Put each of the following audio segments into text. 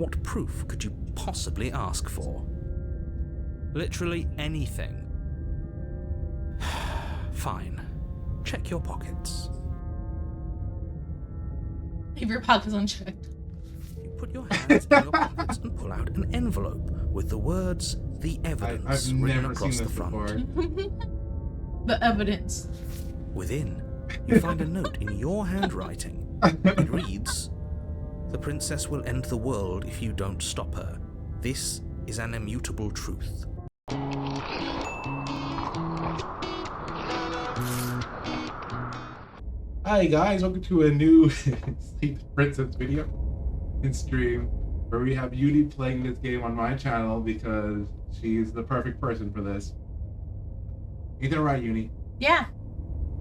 What proof could you possibly ask for? Literally anything. Fine. Check your pockets. If your pocket's unchecked. You put your hands in your pockets and pull out an envelope with the words, "The Evidence," I've written never across seen the this front. before. The evidence. Within, you find a note in your handwriting. It reads, "The princess will end the world if you don't stop her. This is an immutable truth." Hi guys, welcome to a new Sleep Princess video and stream where we have Uni playing this game on my channel because she's the perfect person for this. Ain't that right, Uni? Yeah.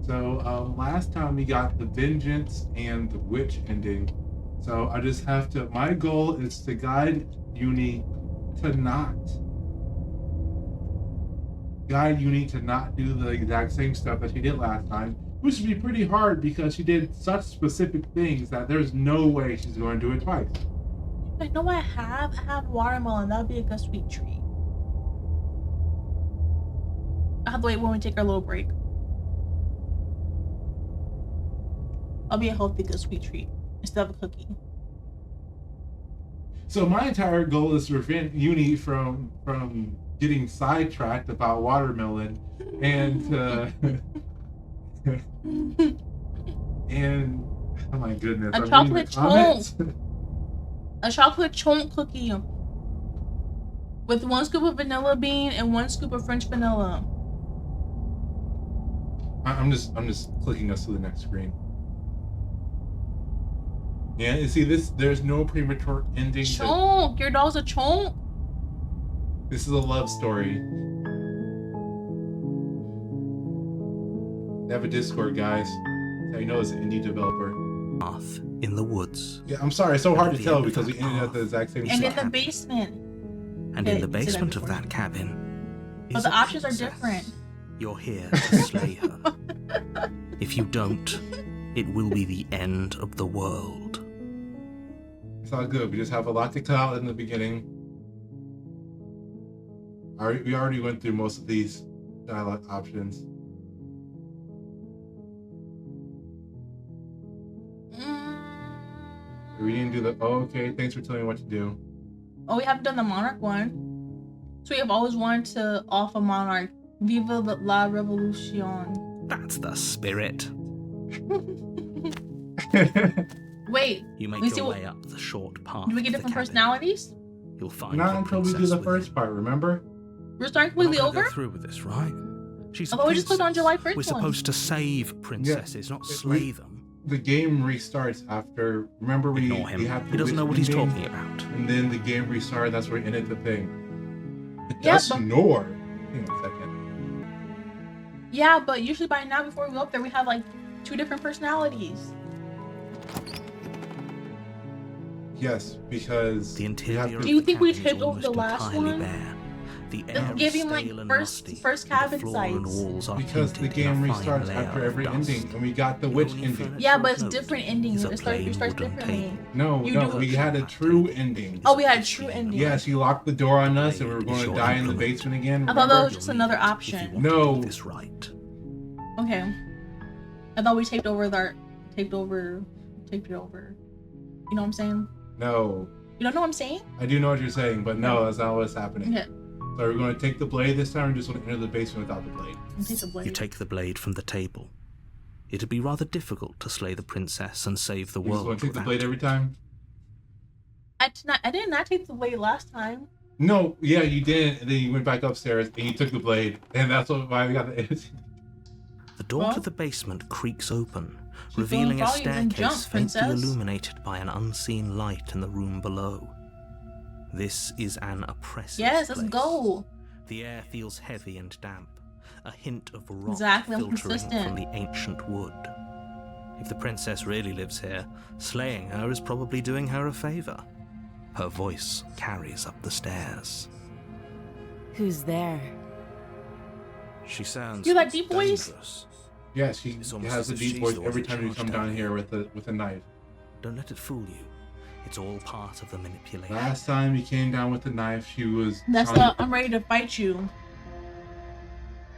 So last time we got the Vengeance and the Witch ending. So I just have to, my goal is to guide Uni to not do the exact same stuff that she did last time, which would be pretty hard because she did such specific things that there's no way she's going to do it twice. I know I have watermelon. That would be a good sweet treat. I'll have to wait when we take our little break. I'll be a healthy good sweet treat instead of a cookie. So my entire goal is to prevent Uni from getting sidetracked about watermelon and and oh my goodness, A chocolate chunk. A chocolate chunk cookie with 1 scoop of vanilla bean and 1 scoop of French vanilla. I'm just clicking us to the next screen. Yeah, you see this? There's no premature ending. Chunk! Your dog's a chunk? This is a love story. They have a Discord, guys. That's how you know it's an indie developer. Path in the woods. Yeah, I'm sorry, it's so hard to tell because we ended at the exact same And spot. in the basement. And in the basement of that cabin But is the a options are princess. different. You're here to slay her. If you don't, it will be the end of the world. It's all good. We just have a lot to cut out in the beginning. We already went through most of these dialogue options. We didn't do the, oh, okay, thanks for telling me what to do. Oh, we haven't done the Monarch one. So we have always wanted to off a Monarch. Viva la Revolution. That's the spirit. Wait, You make your way up the short path. do we get of the different cabin. personalities? You'll find Not the until we do princess the within. first part, remember? We're starting We're not completely gonna over? go through with this, right? She's a Although we just clicked on princess. July 1st We're one. supposed to save princesses, not slay them. The game restarts after, remember we Ignore him. have He doesn't know what he's ending, talking about. And then the game restarted, that's where we ended the thing. Yeah, Just but- nor. Hang on a second. Yeah, but usually by now before we go up there, we have like 2 different personalities. Yes, because The interior have of to- Do you the think we cabin is tipped over the almost last entirely one? bare. The Let's air give is him, like, stale and first musty. cabin The floor and sites. walls are because the painted in game a fine restarts layer after of every dust. ending, and we got the The witch only ending. furniture Yeah, but of it's note different endings. is a It starts plain wooden differently. table. No, You no, do we it. had a true ending. Oh, we had a true ending. Yeah, she locked the door on us, and we were Blade going is to your die in the implement. basement again. I thought that Remember? was just another If you option. want to No. do this right. Okay. I thought we taped over the taped it over. You know what I'm saying? No, You don't know what I'm saying? I do know what you're saying, but no, that's not what's happening. Okay. So we're going to take the blade this time, or just going to enter the basement without the blade? I'll take the blade. You take the blade from the table. It'd be rather difficult to slay the princess and save the You're just world going to take the without blade every time? I did not take the blade last time. No, yeah, you didn't, and then you went back upstairs, and you took the blade, and that's why we got the The door Well, to the basement creaks open, keep revealing going a volume and staircase jump, faintly princess. illuminated by an unseen light in the room below. This is an oppressive Yes, let's place. go. The air feels heavy and damp, a hint of rot Exactly, I'm filtering consistent. from the ancient wood. If the princess really lives here, slaying her is probably doing her a favor. Her voice carries up the stairs. Who's there? She sounds You like deep voice? dangerous. Yeah, she It's almost has as a if deep she's voice the one every in time you charge come down down here with a knife. Don't let it fool you. It's all part of the manipulation. Last time you came down with the knife, she was. That's trying I'm ready to fight you.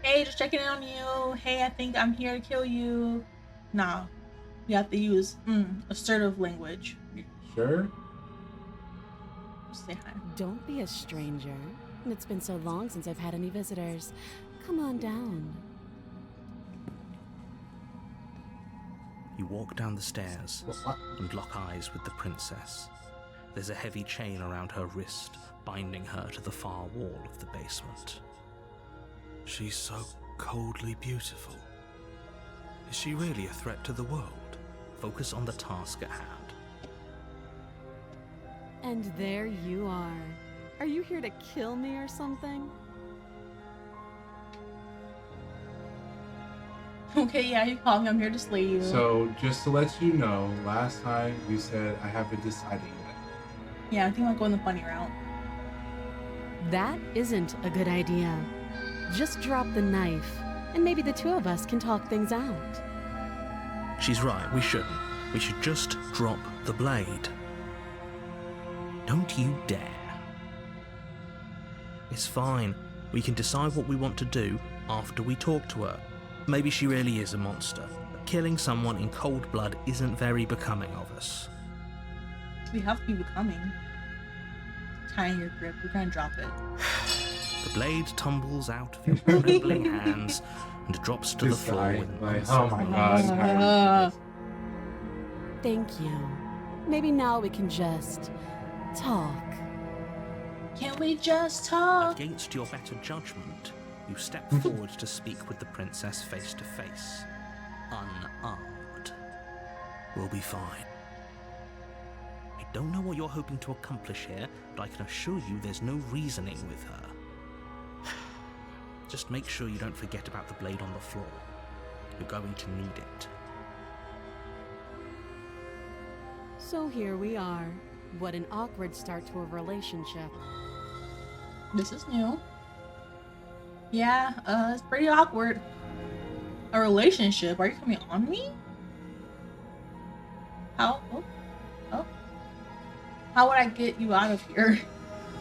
Hey, just checking in on you. Hey, I think I'm here to kill you. Nah, you have to use assertive language. Sure. Just say hi. Don't be a stranger. It's been so long since I've had any visitors. Come on down. You walk down the stairs What? and lock eyes with the princess. There's a heavy chain around her wrist, binding her to the far wall of the basement. She's so coldly beautiful. Is she really a threat to the world? Focus on the task at hand. And there you are. Are you here to kill me or something? Okay, yeah, you call me. I'm here to slay you. So, just to let you know, last time you said I haven't decided yet. Yeah, I think I'll go in the funny route. That isn't a good idea. Just drop the knife, and maybe the two of us can talk things out. She's right, we shouldn't. We should just drop the blade. Don't you dare. It's fine. We can decide what we want to do after we talk to her. Maybe she really is a monster, but killing someone in cold blood isn't very becoming of us. We have to be becoming. Tying your grip. We're gonna drop it. The blade tumbles out of your trembling hands and drops to the This floor guy, with an like, oh my god. I'm tired Uh, of this. Thank you. Maybe now we can just talk. Can we just talk? Against your better judgment, you step forward to speak with the princess face to face, unarmed. We'll be fine. I don't know what you're hoping to accomplish here, but I can assure you there's no reasoning with her. Just make sure you don't forget about the blade on the floor. You're going to need it. So here we are. What an awkward start to a relationship. This is new. Yeah, it's pretty awkward. A relationship? Are you coming on me? How? Oh. How would I get you out of here?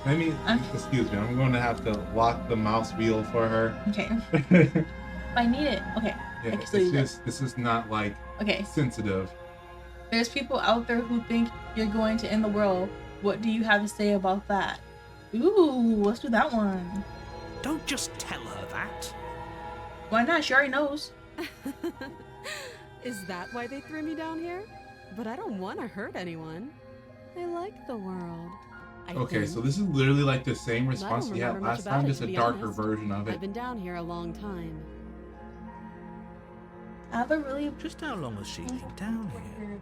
Let me, excuse me, I'm going to have to lock the mouse wheel for her. Okay. Yeah, I need it. Okay. it's Actually, just, this is not like Okay. sensitive. There's people out there who think you're going to end the world. What do you have to say about that? Ooh, let's do that one. Don't just tell her that. Why not? She already knows. Is that why they threw me down here? But I don't want to hurt anyone. I like the world. I Okay, think. so this is literally like the same response don't we had remember much last about time, it, just to a be darker honest. version of it. I've been down here a long time. I have a really Just how long has she been down here?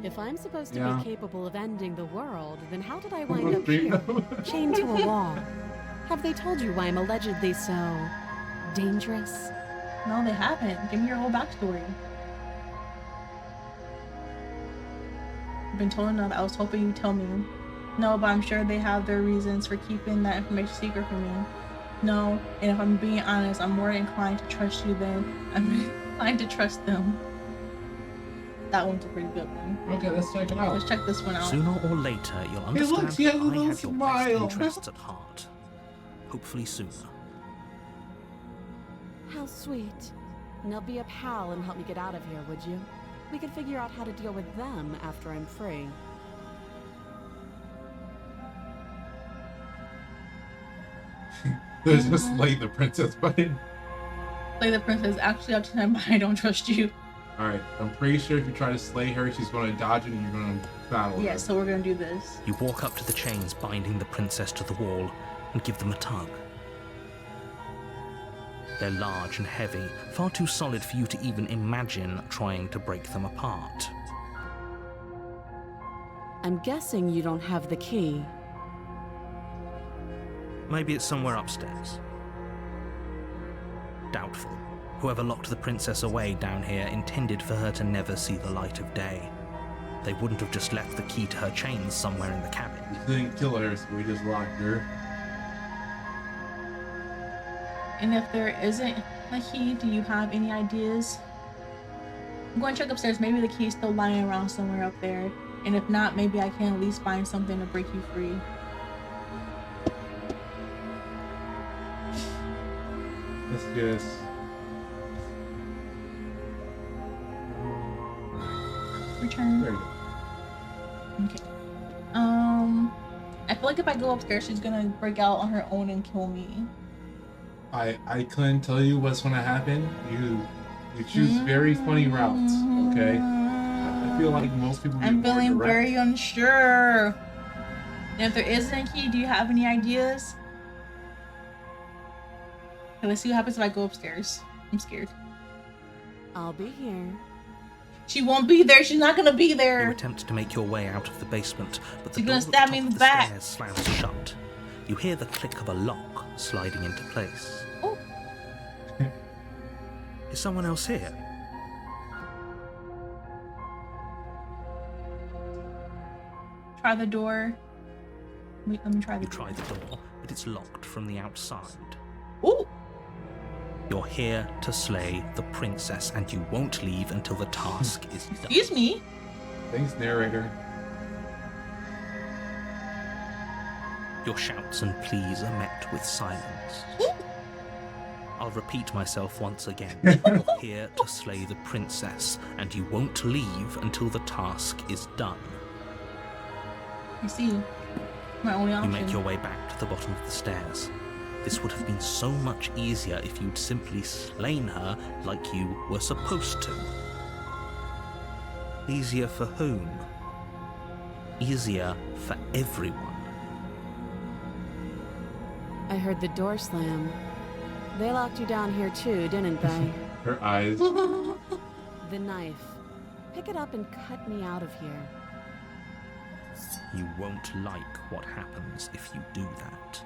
If I'm supposed to Yeah. be capable of ending the world, then how did I wind up here, chained to a wall? Have they told you why I'm allegedly so dangerous? No, they haven't. Give me your whole backstory. I've been told enough. I was hoping you'd tell me. No, but I'm sure they have their reasons for keeping that information secret from me. No, and if I'm being honest, I'm more inclined to trust you than I'm inclined to trust them. That one's a pretty good one. Okay, let's check it out. Let's check this one out. Sooner or later, you'll Hey, understand look, she has a that I little have your smile. best interests at heart. Hopefully sooner. How sweet. Now be a pal and help me get out of here, would you? We could figure out how to deal with them after I'm free. There's just like the princess button. Slay the princess. Actually, up to time, but I don't trust you. Alright, I'm pretty sure if you try to slay her, she's going to dodge it and you're going to battle Yeah, her. so we're gonna do this. You walk up to the chains binding the princess to the wall and give them a tug. They're large and heavy, far too solid for you to even imagine trying to break them apart. I'm guessing you don't have the key. Maybe it's somewhere upstairs. Doubtful. Whoever locked the princess away down here intended for her to never see the light of day. They wouldn't have just left the key to her chains somewhere in the cabin. We didn't kill her, so we just locked her. And if there isn't a key, do you have any ideas I'm going to check upstairs. Maybe the key's still lying around somewhere up there. And if not, maybe I can at least find something to break you free. Let's just... Return. There you go. Okay. I feel like if I go upstairs, she's gonna break out on her own and kill me. I couldn't tell you what's gonna happen. You choose very funny routes, okay? I feel like most people. I'm feeling very unsure. And if there isn't a key, do you have any ideas? Okay, let's see what happens if I go upstairs. I'm scared. I'll be here. She won't be there. She's not gonna be You there. attempt to make your way out of the basement, but the She's door gonna at the stab top me in of the the back. stairs slams shut. You hear the click of a lock sliding into place. Oh, Is someone else here? try the door. Wait, let me try the You door. try the door, but it's locked from the outside. Oh, You're here to slay the princess, and you won't leave until the task is done. excuse me. Thanks, narrator. Your shouts and pleas are met with silence. I'll repeat myself once again. You're here to slay the princess, and you won't leave until the task is done. I see. My only You option. make your way back to the bottom of the stairs. This would have been so much easier if you'd simply slain her like you were supposed to. Easier for whom? Easier for everyone. I heard the door slam. They locked you down here too, didn't they? Her eyes. The knife. Pick it up and cut me out of here. You won't like what happens if you do that.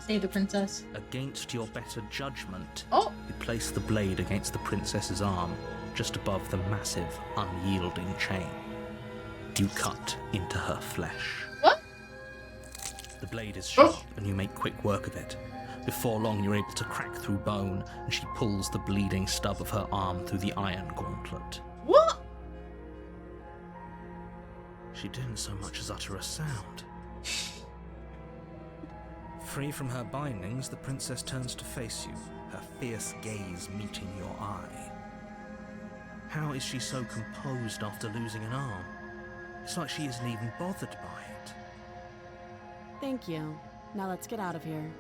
Save the princess. Against your better judgment, Oh, you place the blade against the princess's arm, just above the massive, unyielding chain. You cut into her flesh. what? The blade is sharp, and you make quick work of it. Before long, you're able to crack through bone, and she pulls the bleeding stub of her arm through the iron gauntlet. What? She didn't so much as utter a sound. Free from her bindings, the princess turns to face you, her fierce gaze meeting your eye. How is she so composed after losing an arm? It's like she isn't even bothered by it. Thank you. Now let's get out of here.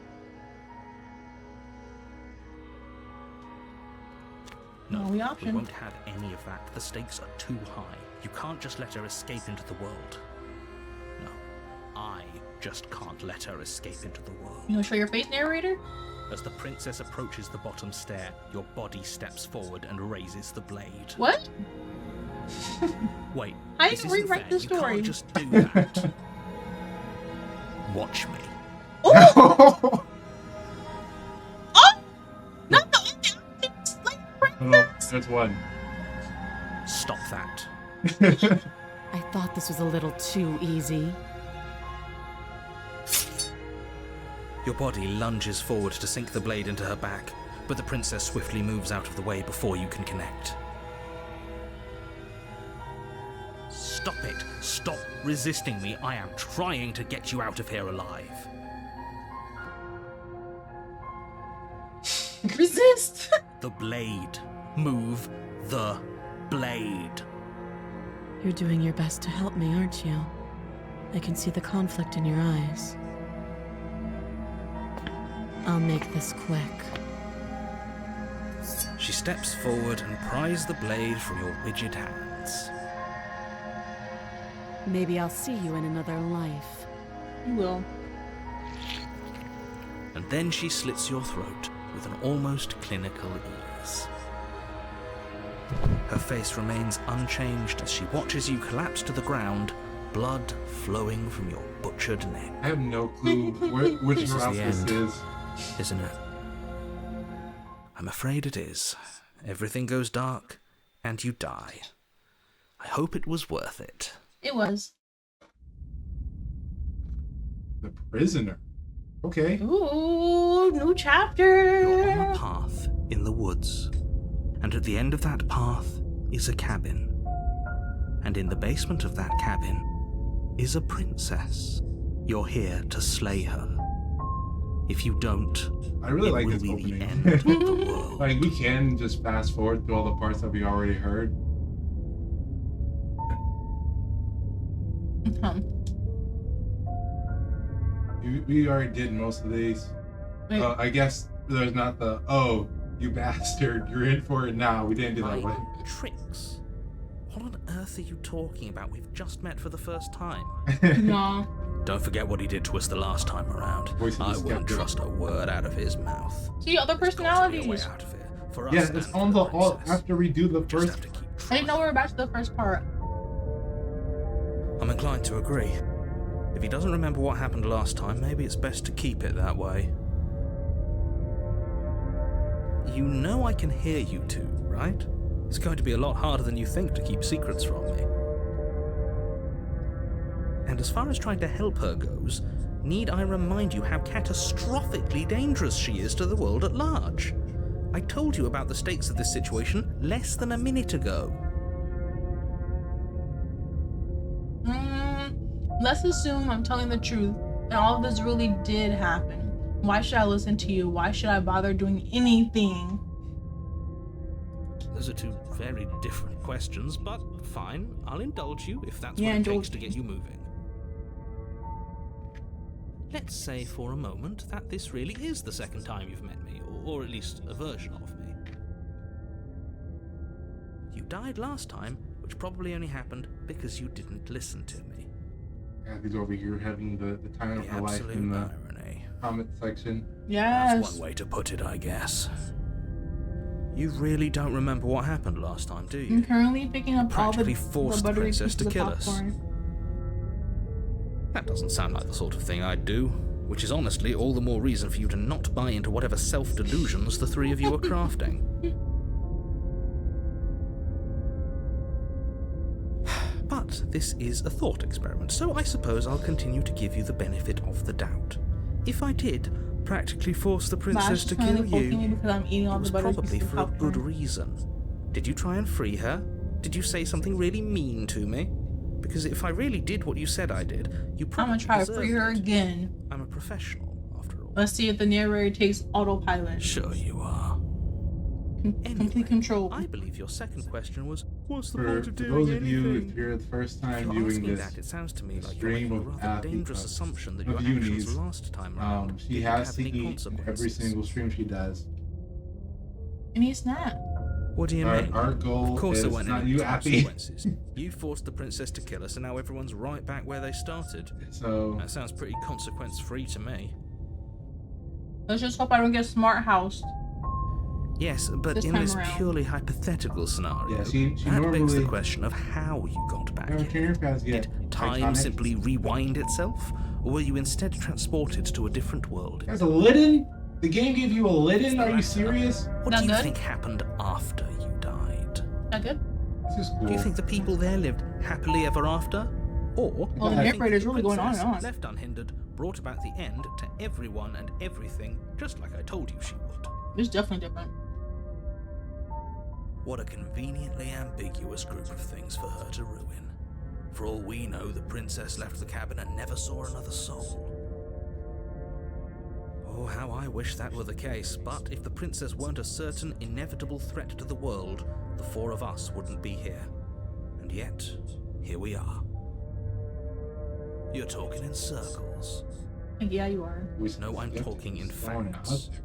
No, Only we option. won't have any of that. The stakes are too high. You can't just let her escape into the world. No, I just can't let her escape into the world. You wanna show your face, narrator? As the princess approaches the bottom stair, your body steps forward and raises the blade. What? Wait, I this didn't isn't rewrite fair. the You story. can't just do that. Watch me. Oh! Oh! Not the it's like Oh, there's one. Stop that. I thought this was a little too easy. Your body lunges forward to sink the blade into her back, but the princess swiftly moves out of the way before you can connect. Stop it! Stop resisting me! I am trying to get you out of here alive. resist. The blade. Move the blade. You're doing your best to help me, aren't you? I can see the conflict in your eyes. I'll make this quick. She steps forward and pries the blade from your rigid hands. Maybe I'll see you in another life. You will. And then she slits your throat with an almost clinical ease. Her face remains unchanged as she watches you collapse to the ground, blood flowing from your butchered neck. I have no clue which This is route the this end. is. Isn't it? I'm afraid it is. Everything goes dark, and you die. I hope it was worth it. It was. The prisoner. Okay. Ooh, new You're on chapter. a path in the woods. And at the end of that path is a cabin. And in the basement of that cabin is a princess. You're here to slay her. If you don't, I really it like will this be opening. the end of the world. Like, we can just fast forward through all the parts that we already heard. We already did most of these. Wait. I guess there's not the, oh, you bastard, you're in for it now. We didn't do that way. Tricks? What on earth are you talking about? We've just met for the first time. No. Don't forget what he did to us the last time around. Voice of the I wouldn't skeptic. trust a word out of his mouth. See, other There's got to be a way personalities. out of here. For us Yeah, and it's for on the the all princess. after we do the Just first. have to keep I trying. didn't know we were back to the first part. I'm inclined to agree. If he doesn't remember what happened last time, maybe it's best to keep it that way. You know I can hear you two, right? It's going to be a lot harder than you think to keep secrets from me. And as far as trying to help her goes, need I remind you how catastrophically dangerous she is to the world at large? I told you about the stakes of this situation less than a minute ago. Let's assume I'm telling the truth and all of this really did happen. Why should I listen to you? Why should I bother doing anything? Those are two very different questions, but fine, I'll indulge you if that's Yeah, what it indulge takes to get you moving. Let's say for a moment that this really is the second time you've met me, or at least a version of me. You died last time, which probably only happened because you didn't listen to me. Kathy's over here having the time of The her life absolute in the irony. comment section. Yes. That's one way to put it, I guess. You really don't remember what happened last time, do you? I'm currently picking up all the Practically forced the buttery princess pieces to of kill us. popcorn. That doesn't sound like the sort of thing I'd do, which is honestly all the more reason for you to not buy into whatever self-delusions the three of you are crafting. But this is a thought experiment, so I suppose I'll continue to give you the benefit of the doubt. If I did practically force the princess to kill poking me you, because I'm eating it all was the buttery probably pieces of for a popcorn. good reason. Did you try and free her? Did you say something really mean to me? Because if I really did what you said I did, you I'm probably gonna try to deserved free her it. again. I'm a professional, after all. Let's see if the narrator takes autopilot. Sure you are. Complete control. I believe your second question was, what's the For point of doing those of anything? you, if you're the first If time you're viewing asking this, that, it sounds to me like you're stream making a of rather dangerous of assumption that of your unis, actions last time round she didn't has have to any eat in every consequences. single stream she does. And he's not. What do you mean? Our goal Of course is there weren't not any you happy. consequences. You forced the princess to kill us, and now everyone's right back where they started. So That sounds pretty consequence-free to me. Let's just hope I don't get smart housed. Yes, but This in time this around. purely hypothetical scenario, Yeah, she that begs the normally- question of how you got back turn here. your pads Did get time iconic. simply rewind itself, or were you instead transported to a different world? There's a Litten? The game gave you a Litten? Are you serious? What Not do you good? think happened after you died? Not good? This is cool. Do you think the people there lived happily ever after? Or Well, the do you think narrator's the really going on and princess, on. left unhindered, brought about the end to everyone and everything, just like I told you she would? It's definitely different. What a conveniently ambiguous group of things for her to ruin. For all we know, the princess left the cabin and never saw another soul. Oh, how I wish that were the case, but if the princess weren't a certain, inevitable threat to the world, the four of us wouldn't be here. And yet, here we are. You're talking in circles. Like, yeah, you are. No, I'm talking in Going facts. out.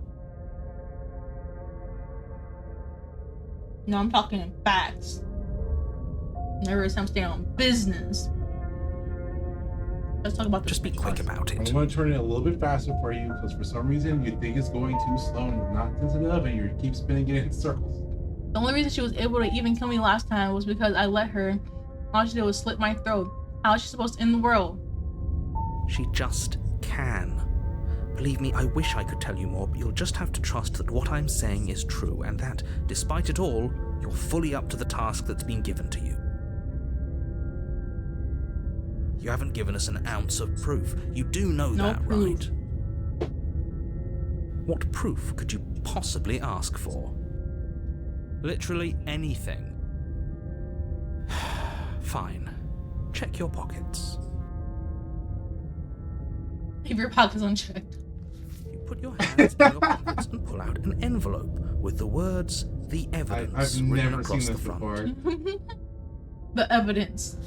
No, I'm talking in facts. Never I'm staying on business. Let's talk about this. Just be quick about I'm it. going to turn it a little bit faster for you because for some reason you think it's going too slow and you're not sensitive and you keep spinning it in circles. The only reason she was able to even kill me last time was because I let her. All she did was slit my throat. How is she supposed to end the world? She just can. Believe me, I wish I could tell you more, but you'll just have to trust that what I'm saying is true, and that, despite it all, you're fully up to the task that's been given to you. You haven't given us an ounce of proof. You do know No that, proof. right? What proof could you possibly ask for? Literally anything. Fine. Check your pockets. Leave your pockets unchecked. You put your hands in your pockets and pull out an envelope with the words, "The Evidence," I've written never seen across this the front. before. The evidence.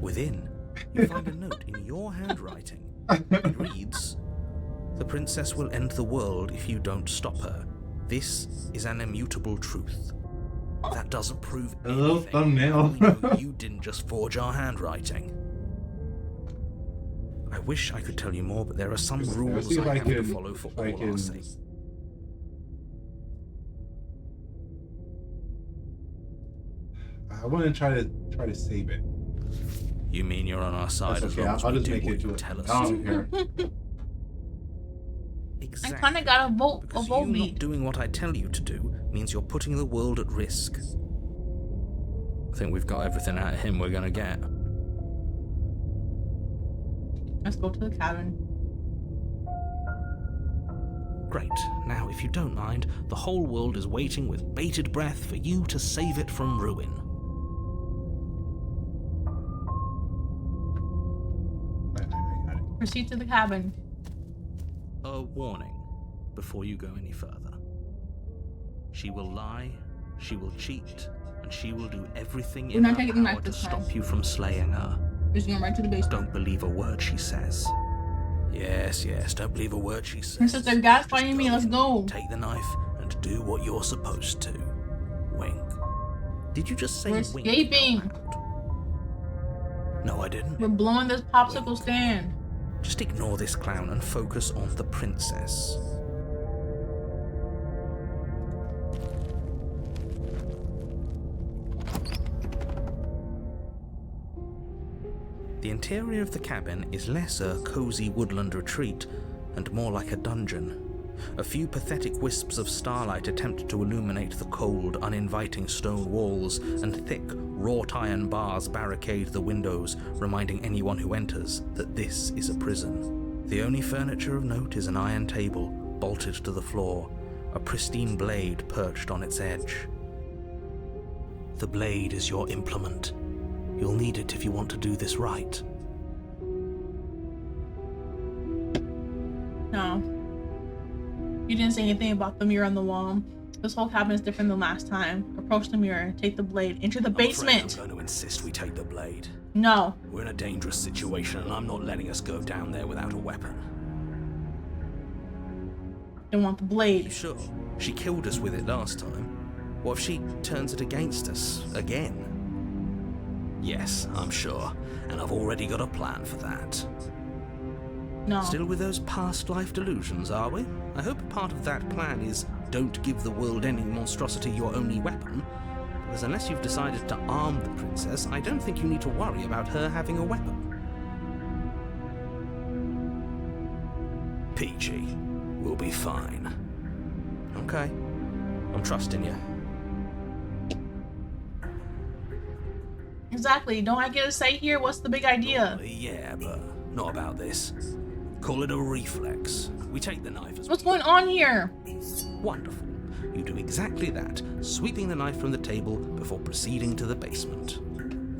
Within, you find a note in your handwriting. It reads, "The princess will end the world if you don't stop her. This is an immutable truth." That doesn't prove A little anything. thumbnail. We know you didn't just forge our handwriting. I wish I could tell you more, but there are some rules see if I I have to can- follow for if I all our can- sake. I want to try to save it. You mean you're on our side That's as okay. long as I'll we just do make what it you to it. tell us I to? don't care. I Exactly. kind of got a vote Because you beat. not doing what I tell you to do means you're putting the world at risk. I think we've got everything out of him we're gonna get. Let's go to the cabin. Great. Now, if you don't mind, the whole world is waiting with bated breath for you to save it from ruin. I got it. Proceed to the cabin. A warning before you go any further. She will lie, she will cheat, and she will do everything We're in not her taking the power knife to this time. stop you from slaying her. Just going right to the basement. Don't believe a word she says. Yes, don't believe a word she says. Princess, they're gaslighting me. Let's in, go. Take the knife and do what you're supposed to. Wink. Did you just say We're wink? escaping. out loud? No, I didn't. We're blowing this popsicle stand. Just ignore this clown and focus on the princess. The interior of the cabin is less a cozy woodland retreat and more like a dungeon. A few pathetic wisps of starlight attempt to illuminate the cold, uninviting stone walls, and thick, wrought iron bars barricade the windows, reminding anyone who enters that this is a prison. The only furniture of note is an iron table, bolted to the floor, a pristine blade perched on its edge. The blade is your implement. You'll need it if you want to do this right. No. You didn't say anything about the mirror on the wall. This whole cabin is different than last time. Approach the mirror, take the blade, enter the basement. I'm going to insist we take the blade. No. We're in a dangerous situation, and I'm not letting us go down there without a weapon. They want the You blade. sure? She killed us with it last time. What if she turns it against us again? Yes, I'm sure, and I've already got a plan for that. No. Still with those past life delusions, are we? I hope part of that plan is don't give the world any monstrosity your only weapon, because unless you've decided to arm the princess, I don't think you need to worry about her having a weapon. Peachy, we'll be fine. Okay, I'm trusting you. Exactly. Don't I get a say here? What's the big idea? Yeah, but not about this. Call it a reflex. We take the knife as What's going on here? Wonderful. You do exactly that, sweeping the knife from the table before proceeding to the basement.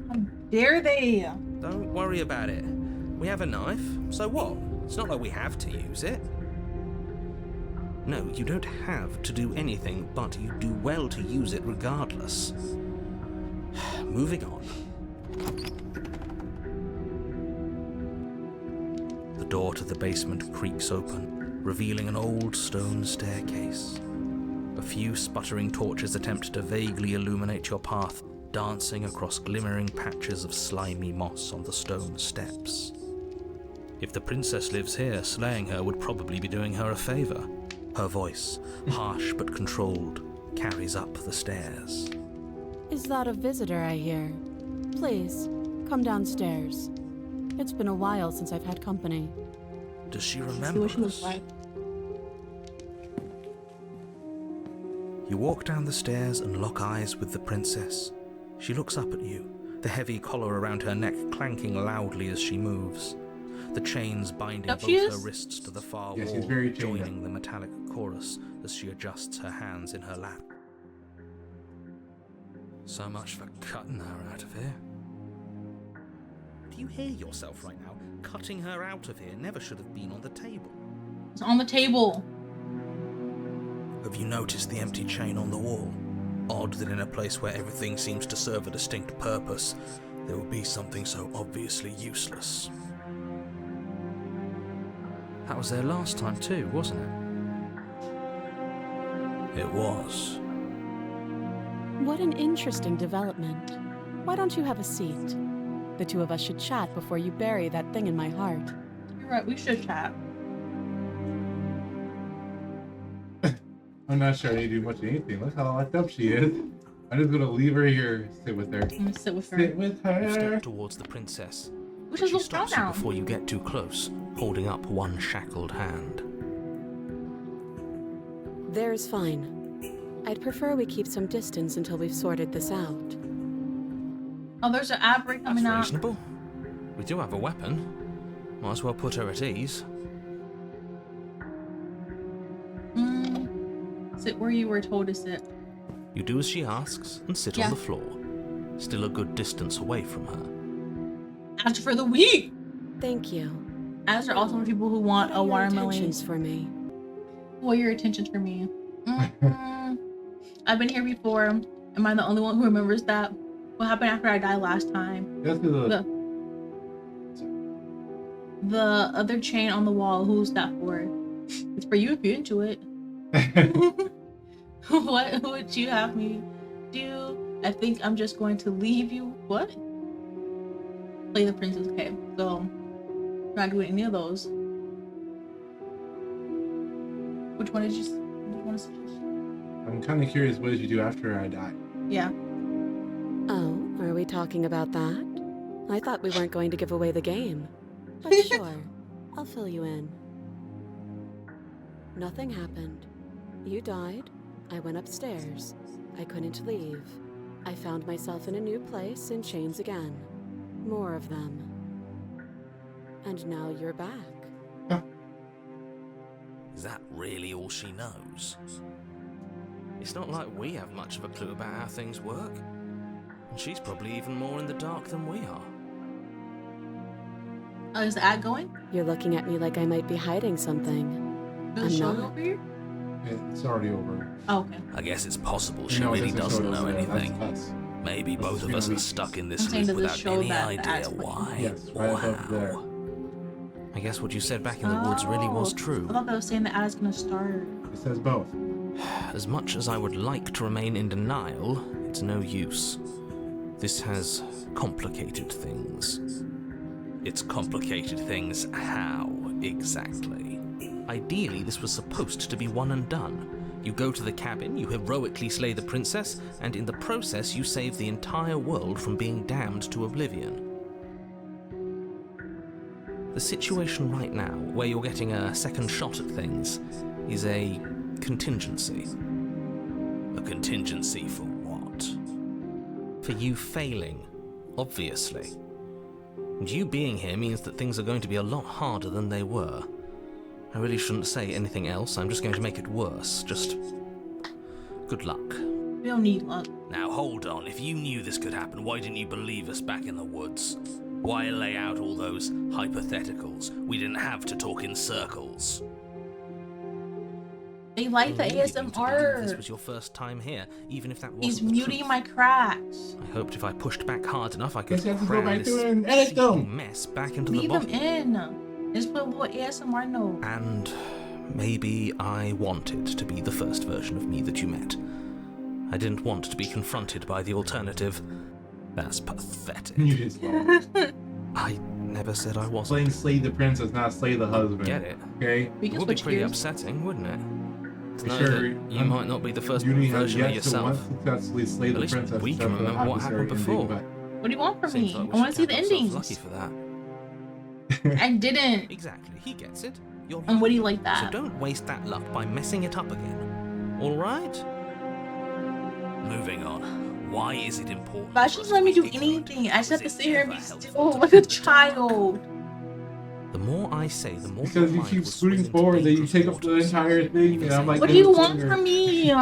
How dare they? Don't worry about it. We have a knife, so what? It's not like we have to use it. No, you don't have to do anything, but you do well to use it regardless. Moving on. The door to the basement creaks open, revealing an old stone staircase. A few sputtering torches attempt to vaguely illuminate your path, dancing across glimmering patches of slimy moss on the stone steps. If the princess lives here, slaying her would probably be doing her a favor. Her voice, harsh but controlled, carries up the stairs. Is that a visitor I hear? Please, come downstairs. It's been a while since I've had company. Does she See remember what she looks us? like. You walk down the stairs and lock eyes with the princess. She looks up at you, the heavy collar around her neck clanking loudly as she moves. The chains binding Up both she her is? wrists to the far Yeah, wall, she's very chained joining the metallic chorus as she adjusts her hands in her lap. So much for cutting her out of here. Do you hear yourself right now? Cutting her out of here never should have been on the table. It's on the table. Have you noticed the empty chain on the wall? Odd that in a place where everything seems to serve a distinct purpose, there would be something so obviously useless. That was there last time too, wasn't it? It was. What an interesting development. Why don't you have a seat? The two of us should chat before you bury that thing in my heart. You're right, we should chat. I'm not sure I need to do much of anything. Look how locked up she is. I'm just gonna leave her here, sit with her. I'm gonna sit with her. Sit with You step her. towards the princess. We She should look stops you down. before you get too close, holding up one shackled hand. There's fine. I'd prefer we keep some distance until we've sorted this out. Oh, there's an ad break coming That's out. reasonable. We do have a weapon. Might as well put her at ease. Sit where you were told to sit. You do as she asks and sit Yeah. on the floor, still a good distance away from her. Ask for the week. Thank you. Ask are also for people who want What a are your watermelon. intentions for me? What are your intentions for me? I've been here before. Am I the only one who remembers that? What happened after I died last time? Just the The other chain on the wall. Who's that for? It's for you if you're into it. What would you have me do? I think I'm just going to leave you. What? Play the princess. Okay, so I'm not doing any of those. Which one did you want to suggest? I'm kind of curious. What did you do after I died? Yeah. Oh, are we talking about that? I thought we weren't going to give away the game. But sure, I'll fill you in. Nothing happened. You died. I went upstairs. I couldn't leave. I found myself in a new place in chains again. More of them. And now you're back. Is that really all she knows? It's not like we have much of a clue about how things work. And she's probably even more in the dark than we are. Oh, is the ad going? You're looking at me like I might be hiding something. Is I'm the show not. over here? It's already over. Oh, okay. I guess it's possible she No, it really doesn't show doesn't know us. anything. That's us. Maybe both of us are stuck in this I'm saying, loop does it without show any that the idea ad's playing? why Yes, or right above there. how. I guess what you said back in the woods really was Oh, true. I thought that was saying the ad is gonna start. It says both. As much as I would like to remain in denial, it's no use. This has complicated things. It's complicated things how, exactly? Ideally, this was supposed to be one and done. You go to the cabin, you heroically slay the princess, and in the process you save the entire world from being damned to oblivion. The situation right now, where you're getting a second shot at things, is a contingency. A contingency for what? For you failing, obviously. And you being here means that things are going to be a lot harder than they were. I really shouldn't say anything else, I'm just going to make it worse. Just good luck. We don't need luck. Now hold on, if you knew this could happen, why didn't you believe us back in the woods? Why lay out all those hypotheticals? We didn't have to talk in circles. They like the I needed you to believe This ASMR. was your first time here, even if that wasn't He's the muting truth. my cracks. I hoped if I pushed back hard enough, I could Guess you have to go cram back this to it and edit them. seething mess back into the Leave them bottle. in. Just put a little ASMR note. And maybe I wanted to be the first version of me that you met. I didn't want to be confronted by the alternative. That's pathetic. You just love it. I never said I wasn't. Playing slay the princess, not slay the husband. Get it? Okay? We It can would be switch pretty gears. upsetting, wouldn't it? To know Sure, that you might not be the first Uni has version of yet to yourself. once successfully slay At the least princess. we except can for the remember what happened adversary before. ending, What do you want from Seems me? like I want to see the should count ourselves endings. lucky for that. I didn't. Exactly, he gets it. You're And what do you lucky. like that? So don't waste that luck by messing it up again. All right? Moving on. Why is it important? But for she us doesn't let me to do be ignorant? anything. I just have to Does sit it here and ever be help still to like a determine child. The more I say, the more Because your you mind keep will swim scooting into forward, then you dangerous take up the waters. entire thing, Even and I'm like, What do get you it want cleaner. from me?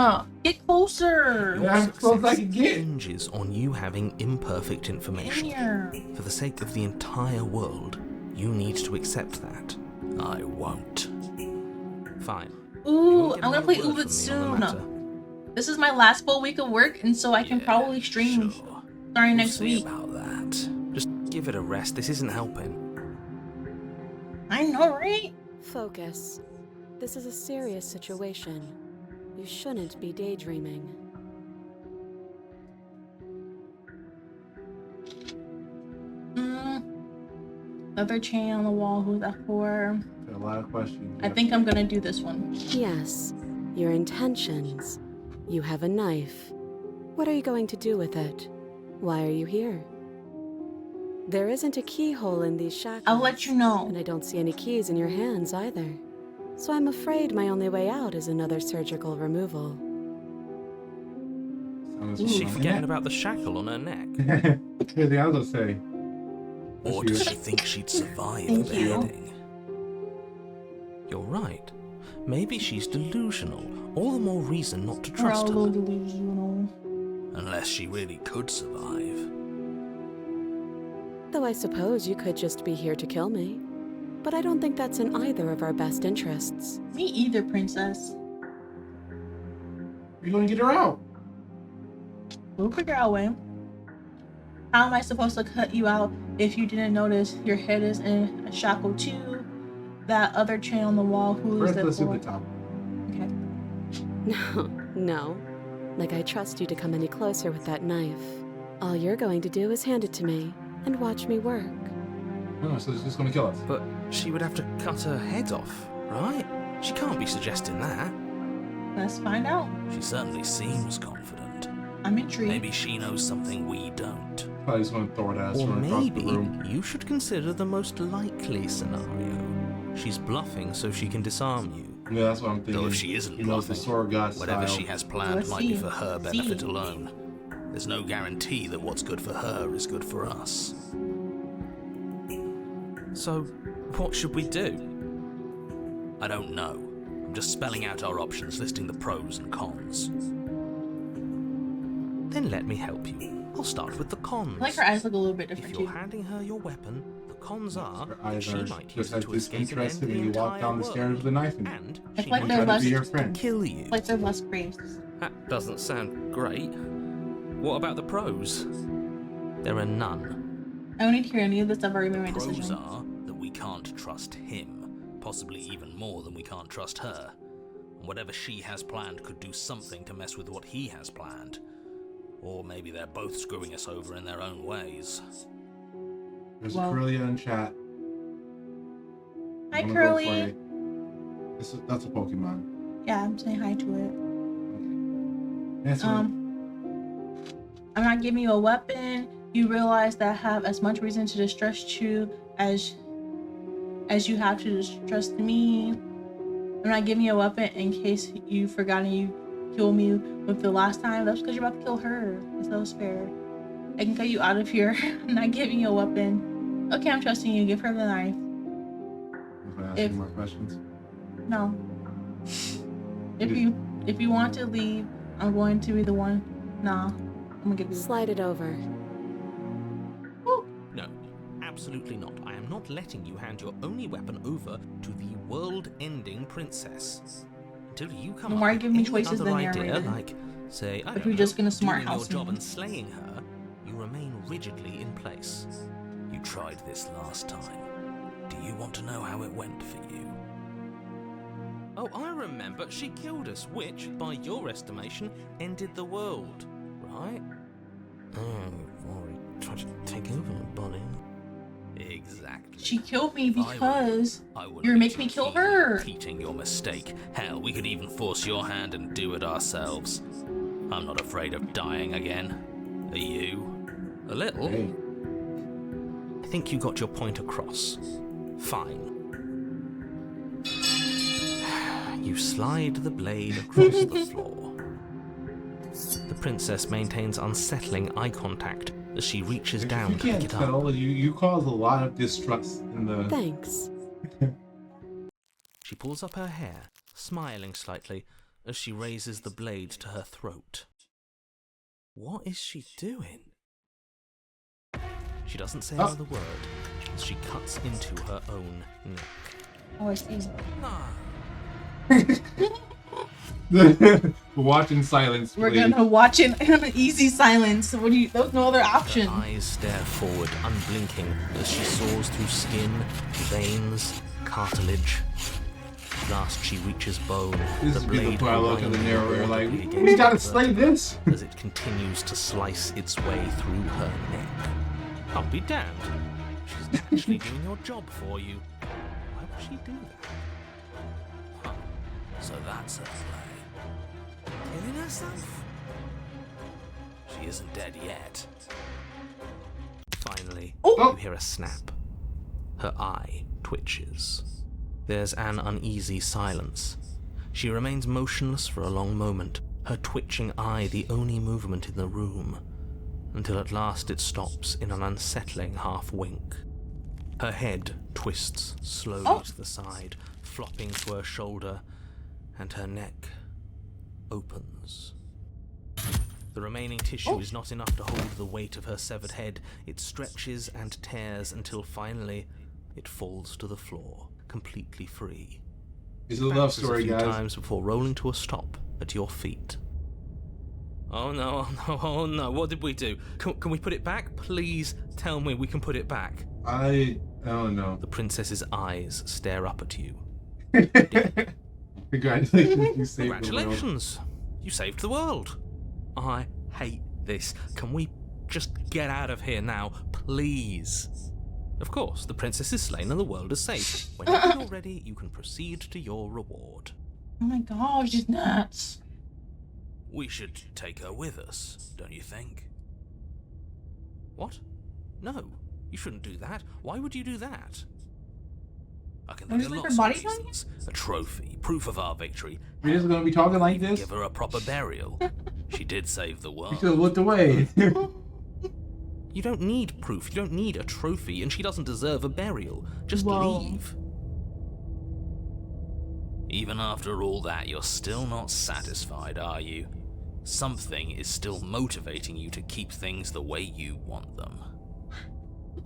Get closer. Your Yeah, as close as I success can get. hinges on you having imperfect In information. here. For the sake of the entire world, you need to accept that. I won't. Fine. You Ooh, won't get I'm gonna another play word from Uvid me on the soon. matter. This is my last full week of work, and so I can Yeah, probably stream sure. starting We'll next see week. about that. Just give it a rest. This isn't helping. I know, right? Focus. This is a serious situation. You shouldn't be daydreaming. Another chain on the wall. Who's that for? A lot of questions. I think I'm gonna do this one. Yes, your intentions. You have a knife. What are you going to do with it? Why are you here? There isn't a keyhole in these shackles. I'll let you know. And I don't see any keys in your hands either. So I'm afraid my only way out is another surgical removal. Is she forgetting about the shackle on her neck? Here's the other say. Or does she think she'd survive Thank the you. beheading? You're right. Maybe she's delusional. All the more reason not to We're all trust a her. little delusional. Unless she really could survive. Though I suppose you could just be here to kill me. But I don't think that's in either of our best interests. Me either, princess. You're gonna get her out. We'll figure out a way. How am I supposed to cut you out if you didn't notice your head is in a shackle too? That other chain on the wall, who is First, that let's do for? the top. Okay. No. Like I trust you to come any closer with that knife. All you're going to do is hand it to me and watch me work. No, so it's just gonna kill us. But she would have to cut her head off, right? She can't be suggesting that. Let's find out. She certainly seems confident. I'm intrigued. Maybe she knows something we don't. Probably just gonna throw it at us Or from across the maybe room. you should consider the most likely scenario. She's bluffing so she can disarm you. Yeah, that's what I'm thinking. Though if she isn't you know, the bluffing, sword god whatever style. she has planned Let's might be see. for her benefit See. alone. There's no guarantee that what's good for her is good for us. So, what should we do? I don't know. I'm just spelling out our options, listing the pros and cons. Then let me help you. I'll start with the cons. I like her eyes look a little bit If different you're too. handing her your weapon, the cons are Her that eyes she are might use just it as to escape and end disinterested the when you walk entire down the world. stairs with a knife in it. And I she like might their try to less, be your friend. kill you. like their less grace. That doesn't sound great. What about the pros? There are none. I don't need to hear any of this. I've already made my Pros decision. are that we can't trust him, possibly even more than we can't trust her. And whatever she has planned could do something to mess with what he has planned. Or maybe they're both screwing us over in their own ways. There's Well. Curlia in chat. Hi, I'm gonna go Curly. for it. That's a Pokemon. Yeah, I'm saying hi to it. Answer it. I'm not giving you a weapon. You realize that I have as much reason to distrust you as you have to distrust me. I'm not giving you a weapon in case you forgot and you kill me with the last time. That's because you're about to kill her. It's no fair. I can cut you out of here. I'm not giving you a weapon. Okay, I'm trusting you. Give her the knife. If I ask if- you more questions. No. If you want to leave, I'm going to be the one. Nah, I'm gonna give you. Slide it over. No, absolutely not. I am not letting you hand your only weapon over to the world-ending princess. Until you come Then why up with give me any choices other then, idea, narrator? like, say, I If don't you're know, just gonna smart doing your house job me. and slaying her, you remain rigidly in place. You tried this last time. Do you want to know how it went for you? Oh, I remember. She killed us, which, by your estimation, ended the world, right? Oh, already tried to take over the body. Exactly. She killed me If I were because I wouldn't you're be making too me kill keen her. on repeating your mistake. Hell, we could even force your hand and do it ourselves. I'm not afraid of dying again. Are you? A little. Hey, I think you got your point across. Fine. You slide the blade across the floor. The princess maintains unsettling eye contact as she reaches down you to pick can't it up. tell. You cause a lot of distrust in the. Thanks. She pulls up her hair, smiling slightly as she raises the blade to her throat. What is she doing? She doesn't say another word as she cuts into her own neck. Oh, I see. Watch in silence, please. We're gonna watch it in an easy silence. What do you? There's no other option. Her eyes stare forward, unblinking, as she soars through skin, veins, cartilage. Last she reaches bone. This the is blade people who I look at the grinding narrator like, audibly we against gotta the slay vertebra this. as it continues to slice its way through her neck. I'll be damned. She's actually doing your job for you. Why would she do that? Huh. So that's her play. Killing herself? She isn't dead yet. Finally, Oh. you hear a snap. Her eye twitches. There's an uneasy silence. She remains motionless for a long moment, her twitching eye the only movement in the room, until at last it stops in an unsettling half-wink. Her head twists slowly to the side, flopping to her shoulder, and her neck opens. The remaining tissue is not enough to hold the weight of her severed head. It stretches and tears until finally it falls to the floor, completely free. It's a love story, a few guys. times before rolling to a stop at your feet. Oh no, oh no, oh no, what did we do? Can we put it back? Please tell me we can put it back. I don't know. The princess's eyes stare up at you. Congratulations, you saved the world. Congratulations! You saved the world. I hate this. Can we just get out of here now, please? Of course, the princess is slain and the world is safe. Whenever you're ready, you can proceed to your reward. Oh my gosh, she's nuts. We should take her with us, don't you think? What? No, you shouldn't do that. Why would you do that? I can think of Like lots her of body count? reasons. A trophy, proof of our victory. We're just gonna be talking like Even this? give her a proper burial. She did save the You world. should have looked away. You don't need proof, you don't need a trophy, and she doesn't deserve a burial. Just Whoa. leave. Even after all that, you're still not satisfied, are you? Something is still motivating you to keep things the way you want them.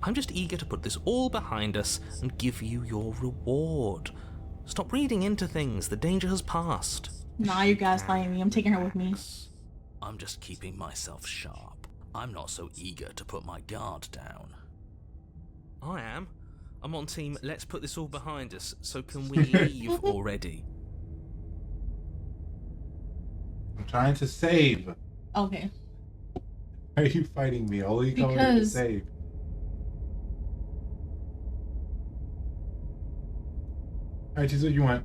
I'm just eager to put this all behind us and give you your reward. Stop reading into things, the danger has passed. Nah, you gaslighting me. I'm taking her with me. I'm just keeping myself sharp. I'm not so eager to put my guard down. I am. I'm on team, let's put this all behind us, so can we leave already? I'm trying to save. Okay. Why are you fighting me? All you come here to Because- save. Alright, choose what you want.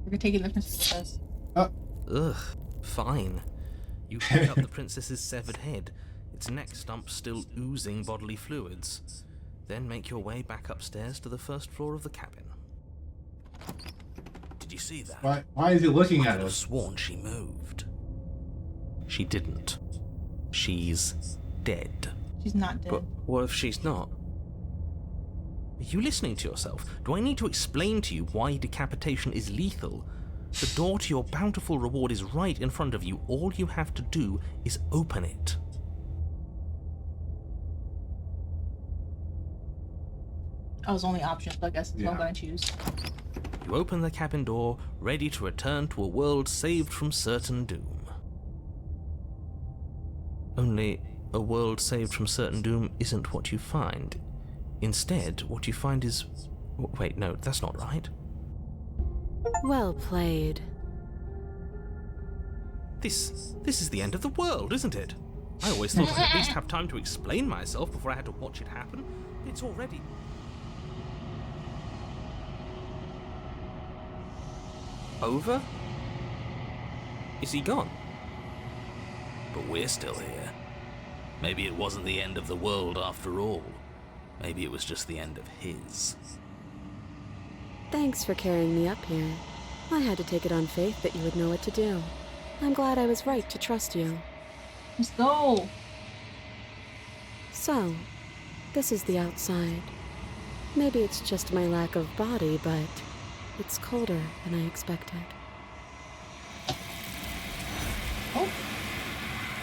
We're taking the princess. Ugh, fine. You pick up the princess's severed head, its neck stump still oozing bodily fluids. Then make your way back upstairs to the first floor of the cabin. Did you see that? Why is he looking I at could have us? sworn she moved. She didn't. She's dead. She's not dead. But what if she's not? Are you listening to yourself? Do I need to explain to you why decapitation is lethal? The door to your bountiful reward is right in front of you. All you have to do is open it. That was the only option, so I guess that's what I'm Yeah. gonna choose. You open the cabin door, ready to return to a world saved from certain doom. Only, a world saved from certain doom isn't what you find. Instead, what you find is... Wait, no, that's not right. Well played. This is the end of the world, isn't it? I always thought I'd at least have time to explain myself before I had to watch it happen. It's already... Over? Is he gone? But we're still here. Maybe it wasn't the end of the world after all. Maybe it was just the end of his. Thanks for carrying me up here. I had to take it on faith that you would know what to do. I'm glad I was right to trust you. Let's go. So, this is the outside. Maybe it's just my lack of body, but it's colder than I expected. Oh,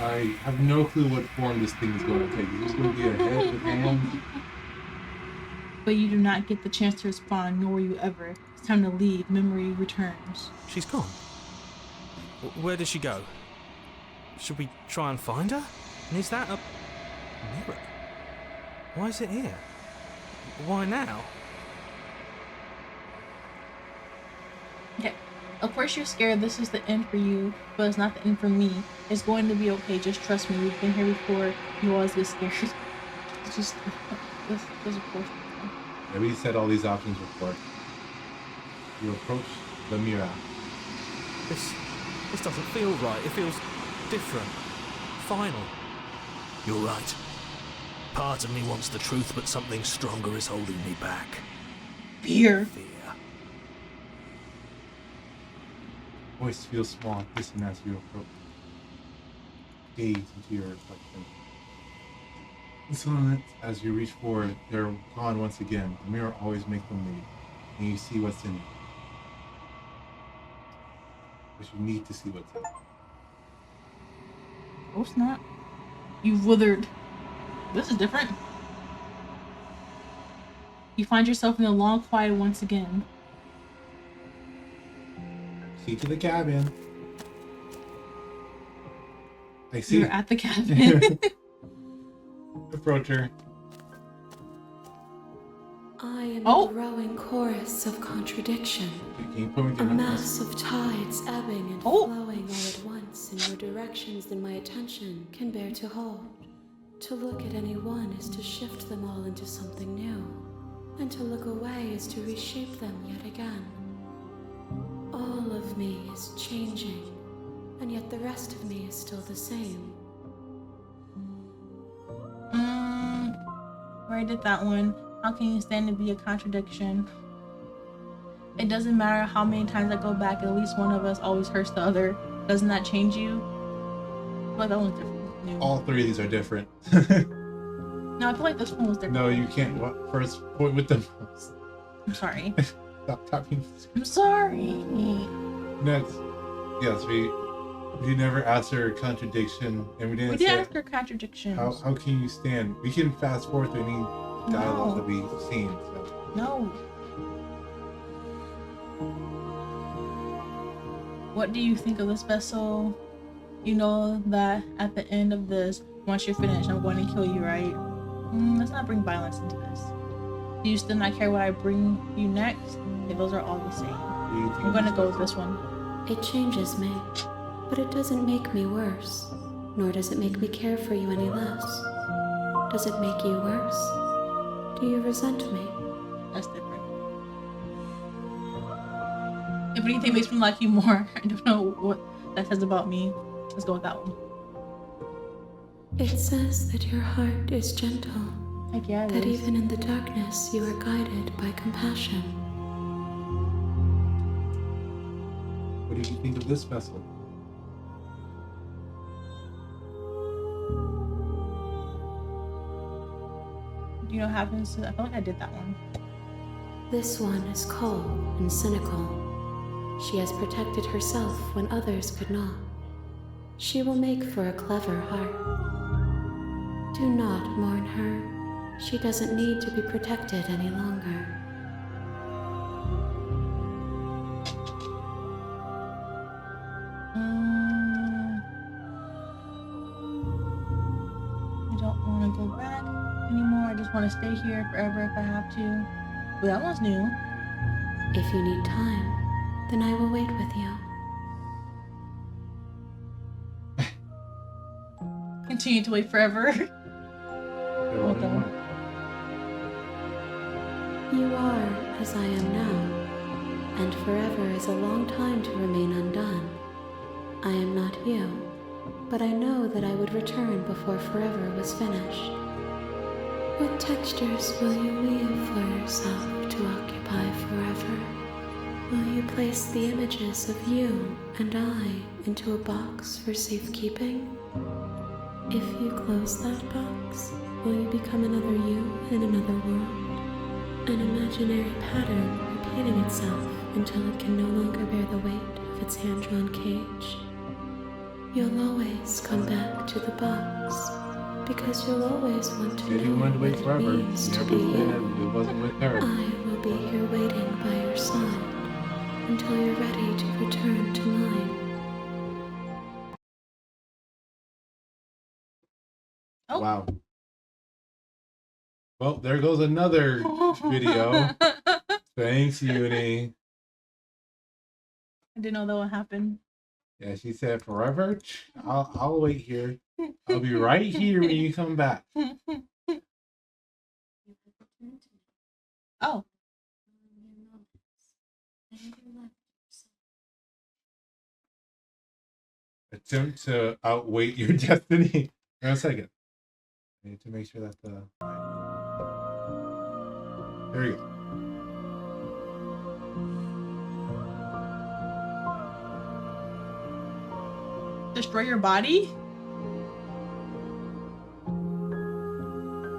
I have no clue what form this thing is going to take. Is this going to be a head with hands? but you do not get the chance to respond, nor will you ever. It's time to leave. Memory returns. She's gone. Where did she go? Should we try and find her? And is that a mirror? Why is it here? Why now? Okay. Of course you're scared this is the end for you, but it's not the end for me. It's going to be okay. Just trust me. We've been here before. You always get scared. It's just this of course. Yeah, we said all these options before. You approach the mirror. This doesn't feel right. It feels different. Final. You're right. Part of me wants the truth, but something stronger is holding me back. Fear. Fear. Voice feels small. Listen as you approach. Gaze into your reflection. In silence, as you reach forward, they're gone once again. The mirror always makes them leave, and you see what's in it. But you need to see what's in it. Oh snap. You've withered. This is different. You find yourself in a long quiet once again. See to the cabin. I see. You're at the cabin. Approach her. I am Oh. a growing chorus of contradiction. Can you put me A down? mass of tides ebbing and Oh. flowing all at once in more directions than my attention can bear to hold. To look at any one is to shift them all into something new, and to look away is to reshape them yet again. All of me is changing, and yet the rest of me is still the same. Where I did that one. How can you stand to be a contradiction? It doesn't matter how many times I go back, at least one of us always hurts the other. Doesn't that change you? But that one's different. New. All three of these are different. No, I feel like this one was different. No, you can't. What? First, point with them. I'm sorry. Stop tapping. I'm sorry. Next. Yes, we never asked her a contradiction, and we didn't We did say ask her contradictions. how can you stand. We can fast forward to any dialogue that we've seen. So. No. What do you think of this vessel? You know that at the end of this, once you're finished, I'm going to kill you, right? Let's not bring violence into this. Do you still not care what I bring you next? Okay, those are all the same. What do you think I'm of going to this go with vessel? this one. It changes me, but it doesn't make me worse, nor does it make me care for you any less. Does it make you worse? Do you resent me? That's different. If anything makes me like you more, I don't know what that says about me. Let's go with that one. It says that your heart is gentle, Heck yeah, it that is. even in the darkness you are guided by compassion. What do you think of this vessel? Do you know what happens to? I feel like I did that one. This one is cold and cynical. She has protected herself when others could not. She will make for a clever heart. Do not mourn her. She doesn't need to be protected any longer. I don't want to go back anymore. I just want to stay here forever if I have to. But that one's new. If you need time, then I will wait with you. Continue to wait forever. Yeah, what do you want? You are as I am now, and forever is a long time to remain undone. I am not you, but I know that I would return before forever was finished. What textures will you leave for yourself to occupy forever? Will you place the images of you and I into a box for safekeeping? If you close that box, will you become another you in another world? And imaginary pattern repeating itself until it can no longer bear the weight of its hand-drawn cage. You'll always come back to the box, because you'll always want to Said he know wanted to what wait it forever. means He to never be said you. it wasn't with her. I will be here waiting by your side until you're ready to return to mine. Oh. Wow. Well, there goes another video. Thanks, Uni. I didn't know that would happen. Yeah, she said forever. I'll wait here. I'll be right here when you come back. Oh. Attempt to outwait your destiny. Wait a second. I need to make sure that the. There you go. Destroy your body?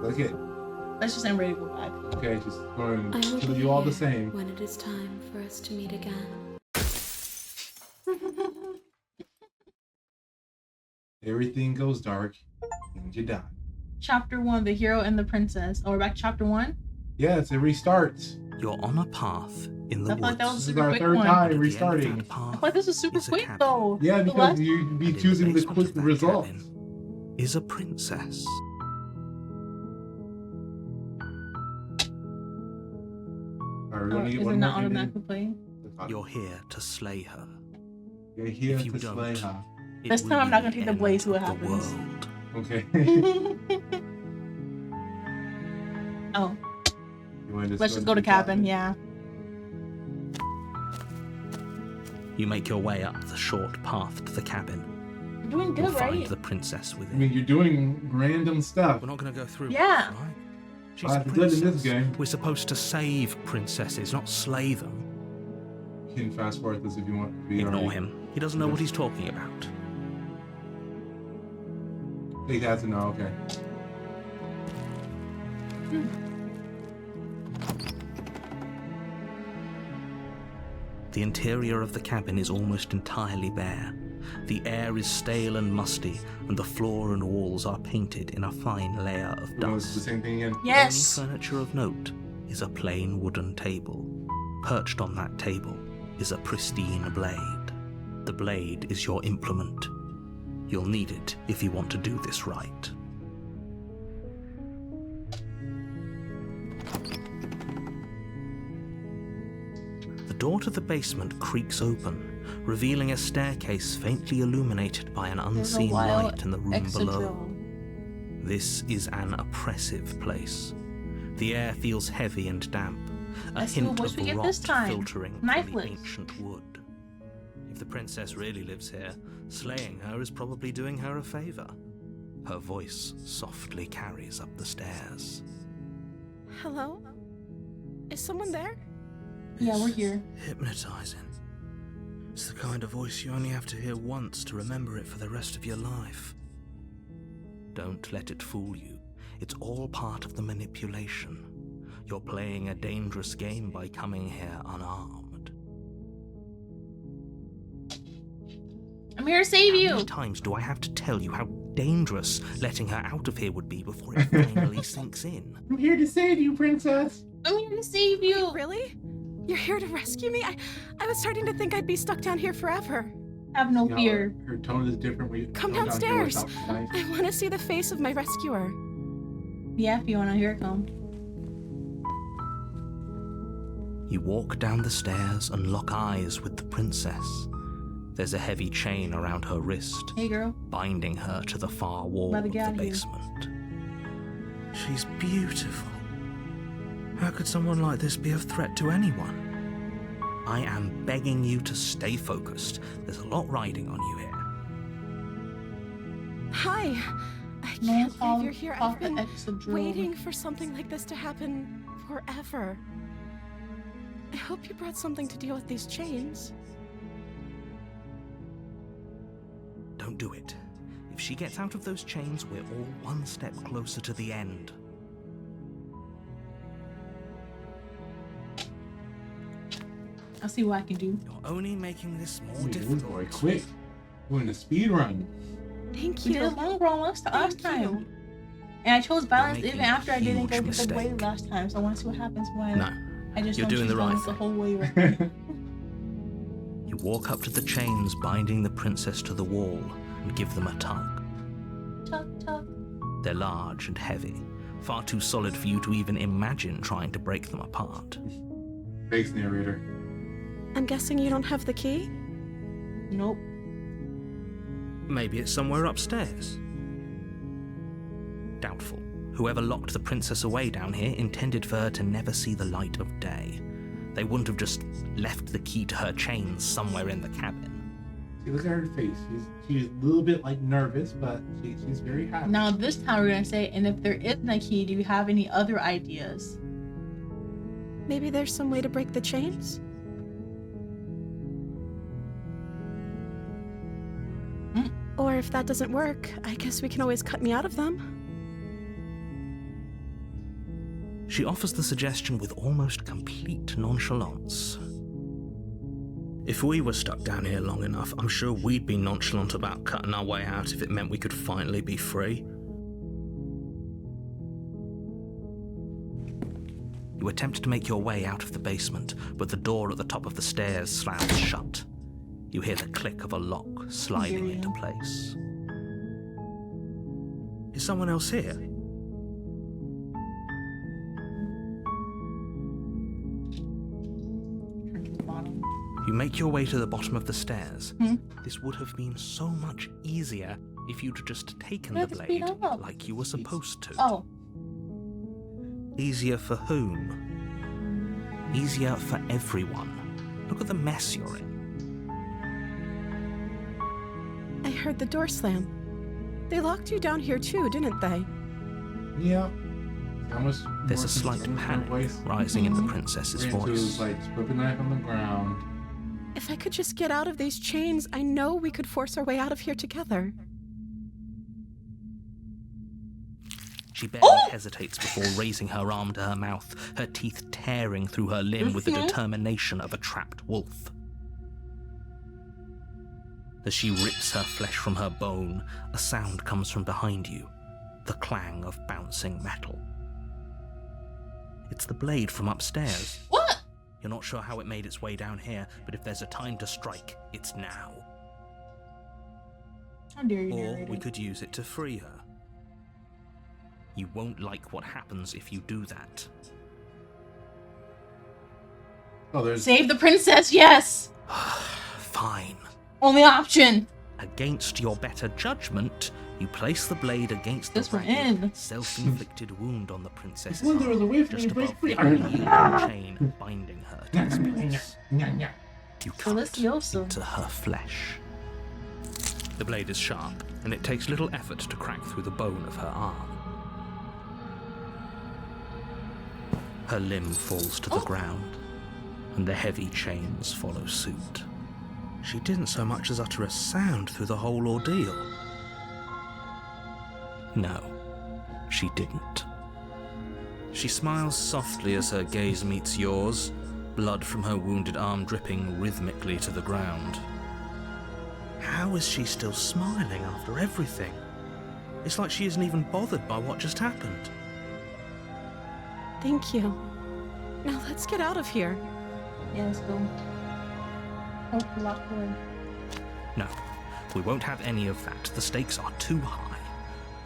Look it. Let's just, I'm ready to go back. Okay, just going I to will kill be you all the here same. when it is time for us to meet again. Everything goes dark and you die. Chapter 1, The Hero and the Princess. Oh, we're back to chapter 1? Yes, it restarts. You're on a path in the I thought that was woods. a This is super our quick third one. time At the end of restarting. that path I thought this was super is a quick cabin. though. Yeah, The because last- you'd be And in choosing the basement quick of that results. cabin is a princess. Alright, we're gonna get is one it not more ending. automatically playing? You're here to slay her. You're here If you to slay don't, her. It This will time I'm be not gonna take the end blade, see what of the happens. world. Okay. Oh, You wanna let's just into go to the cabin, yeah. You make your way up the short path to the cabin. We're doing You'll good, find right? the princess I within. mean, you're doing random stuff. We're not going to go through Yeah. this, right? She's Well, a it's good in princess. this game. We're supposed to save princesses, not slay them. You can fast forward this if you want. If you Ignore already- him. He doesn't know what he's talking about. He has to know, okay. The interior of the cabin is almost entirely bare. The air is stale and musty, and the floor and walls are painted in a fine layer of You know, it's the dust. same thing again. Yes! The only furniture of note is a plain wooden table. Perched on that table is a pristine blade. The blade is your implement. You'll need it if you want to do this right. The door to the basement creaks open, revealing a staircase faintly illuminated by an There's a unseen wild light in the room exit below. drill. This is an oppressive place. The air feels heavy and damp, a Let's see what hint voice of we get rot this time. filtering from the Knifeless. ancient wood. If the princess really lives here, slaying her is probably doing her a favor. Her voice softly carries up the stairs. Hello? Is someone there? Yeah, we're here. Hypnotizing. It's the kind of voice you only have to hear once to remember it for the rest of your life. Don't let it fool you. It's all part of the manipulation. You're playing a dangerous game by coming here unarmed. I'm here to save How you! many times do I have to tell you how dangerous letting her out of here would be before it finally sinks in? I'm here to save you, princess. I'm here to save you! Really? You're here to rescue me? I was starting to think I'd be stuck down here forever. Have no You know, fear. her tone is different. When you Come down here downstairs. without the knife. I want to see the face of my rescuer. Yeah, Fiona, here it comes. You walk down the stairs and lock eyes with the princess. There's a heavy chain around her wrist, Hey, girl. binding her to the far wall About to of get the out of here. basement. She's beautiful. How could someone like this be a threat to anyone? I am begging you to stay focused. There's a lot riding on you here. Hi. I No can't one's believe you're here. off I've the been exit drill. waiting for something like this to happen forever. I hope you brought something to deal with these chains. Don't do it. If she gets out of those chains, we're all one step closer to the end. I'll see what I can do. You're only making this more Ooh, difficult. boy, quick. Doing a speed run. Thank We did a you. long run last Thank time. you. And I chose balance making even after I didn't go huge the way mistake. last time. So I want to see what happens when No, I just you're don't doing choose the right balance the thing. whole way around. You walk up to the chains binding the princess to the wall and give them a tug. Tuck, tuck. They're large and heavy, far too solid for you to even imagine trying to break them apart. Thanks, narrator. I'm guessing you don't have the key? Nope. Maybe it's somewhere upstairs. Doubtful. Whoever locked the princess away down here intended for her to never see the light of day. They wouldn't have just left the key to her chains somewhere in the cabin. See, look at her face. She's a little bit like nervous, but she's very happy. Now this time we're gonna say, and if there isn't a key, do you have any other ideas? Maybe there's some way to break the chains? Or if that doesn't work, I guess we can always cut me out of them. She offers the suggestion with almost complete nonchalance. If we were stuck down here long enough, I'm sure we'd be nonchalant about cutting our way out if it meant we could finally be free. You attempt to make your way out of the basement, but the door at the top of the stairs slams shut. You hear the click of a lock sliding into place. Is someone else here? Turn to the bottom. You make your way to the bottom of the stairs. This would have been so much easier if you'd just taken the Let's speed blade up. like you were supposed to. Oh, Easier for whom? Easier for everyone. Look at the mess you're in. I heard the door slam. They locked you down here too, didn't they? Yeah. How much There's more a slight concern in her panic voice? rising in the princess's Ran to voice. like put the knife on the ground. If I could just get out of these chains, I know we could force our way out of here together. She barely hesitates before raising her arm to her mouth, her teeth tearing through her limb with the determination of a trapped wolf. As she rips her flesh from her bone, a sound comes from behind you, the clang of bouncing metal. It's the blade from upstairs. what? You're not sure how it made its way down here, but if there's a time to strike, it's now. How dare you, Or narrator? we could use it to free her. You won't like what happens if you do that. Oh, there's Save the princess, yes! Fine. Only option! Against your better judgment, you place the blade against This the one ragged, in. self-inflicted wound on the princess's One door is arm, away from me just to break above free. the unyielding chain binding her to this place. You cut Delicioso. into her flesh. The blade is sharp, and it takes little effort to crack through the bone of her arm. Her limb falls to the ground, and the heavy chains follow suit. She didn't so much as utter a sound through the whole ordeal. No, she didn't. She smiles softly as her gaze meets yours, blood from her wounded arm dripping rhythmically to the ground. How is she still smiling after everything? It's like she isn't even bothered by what just happened. Thank you. Now let's get out of here. Yeah, let's go. Oh, lock door. No, we won't have any of that. The stakes are too high.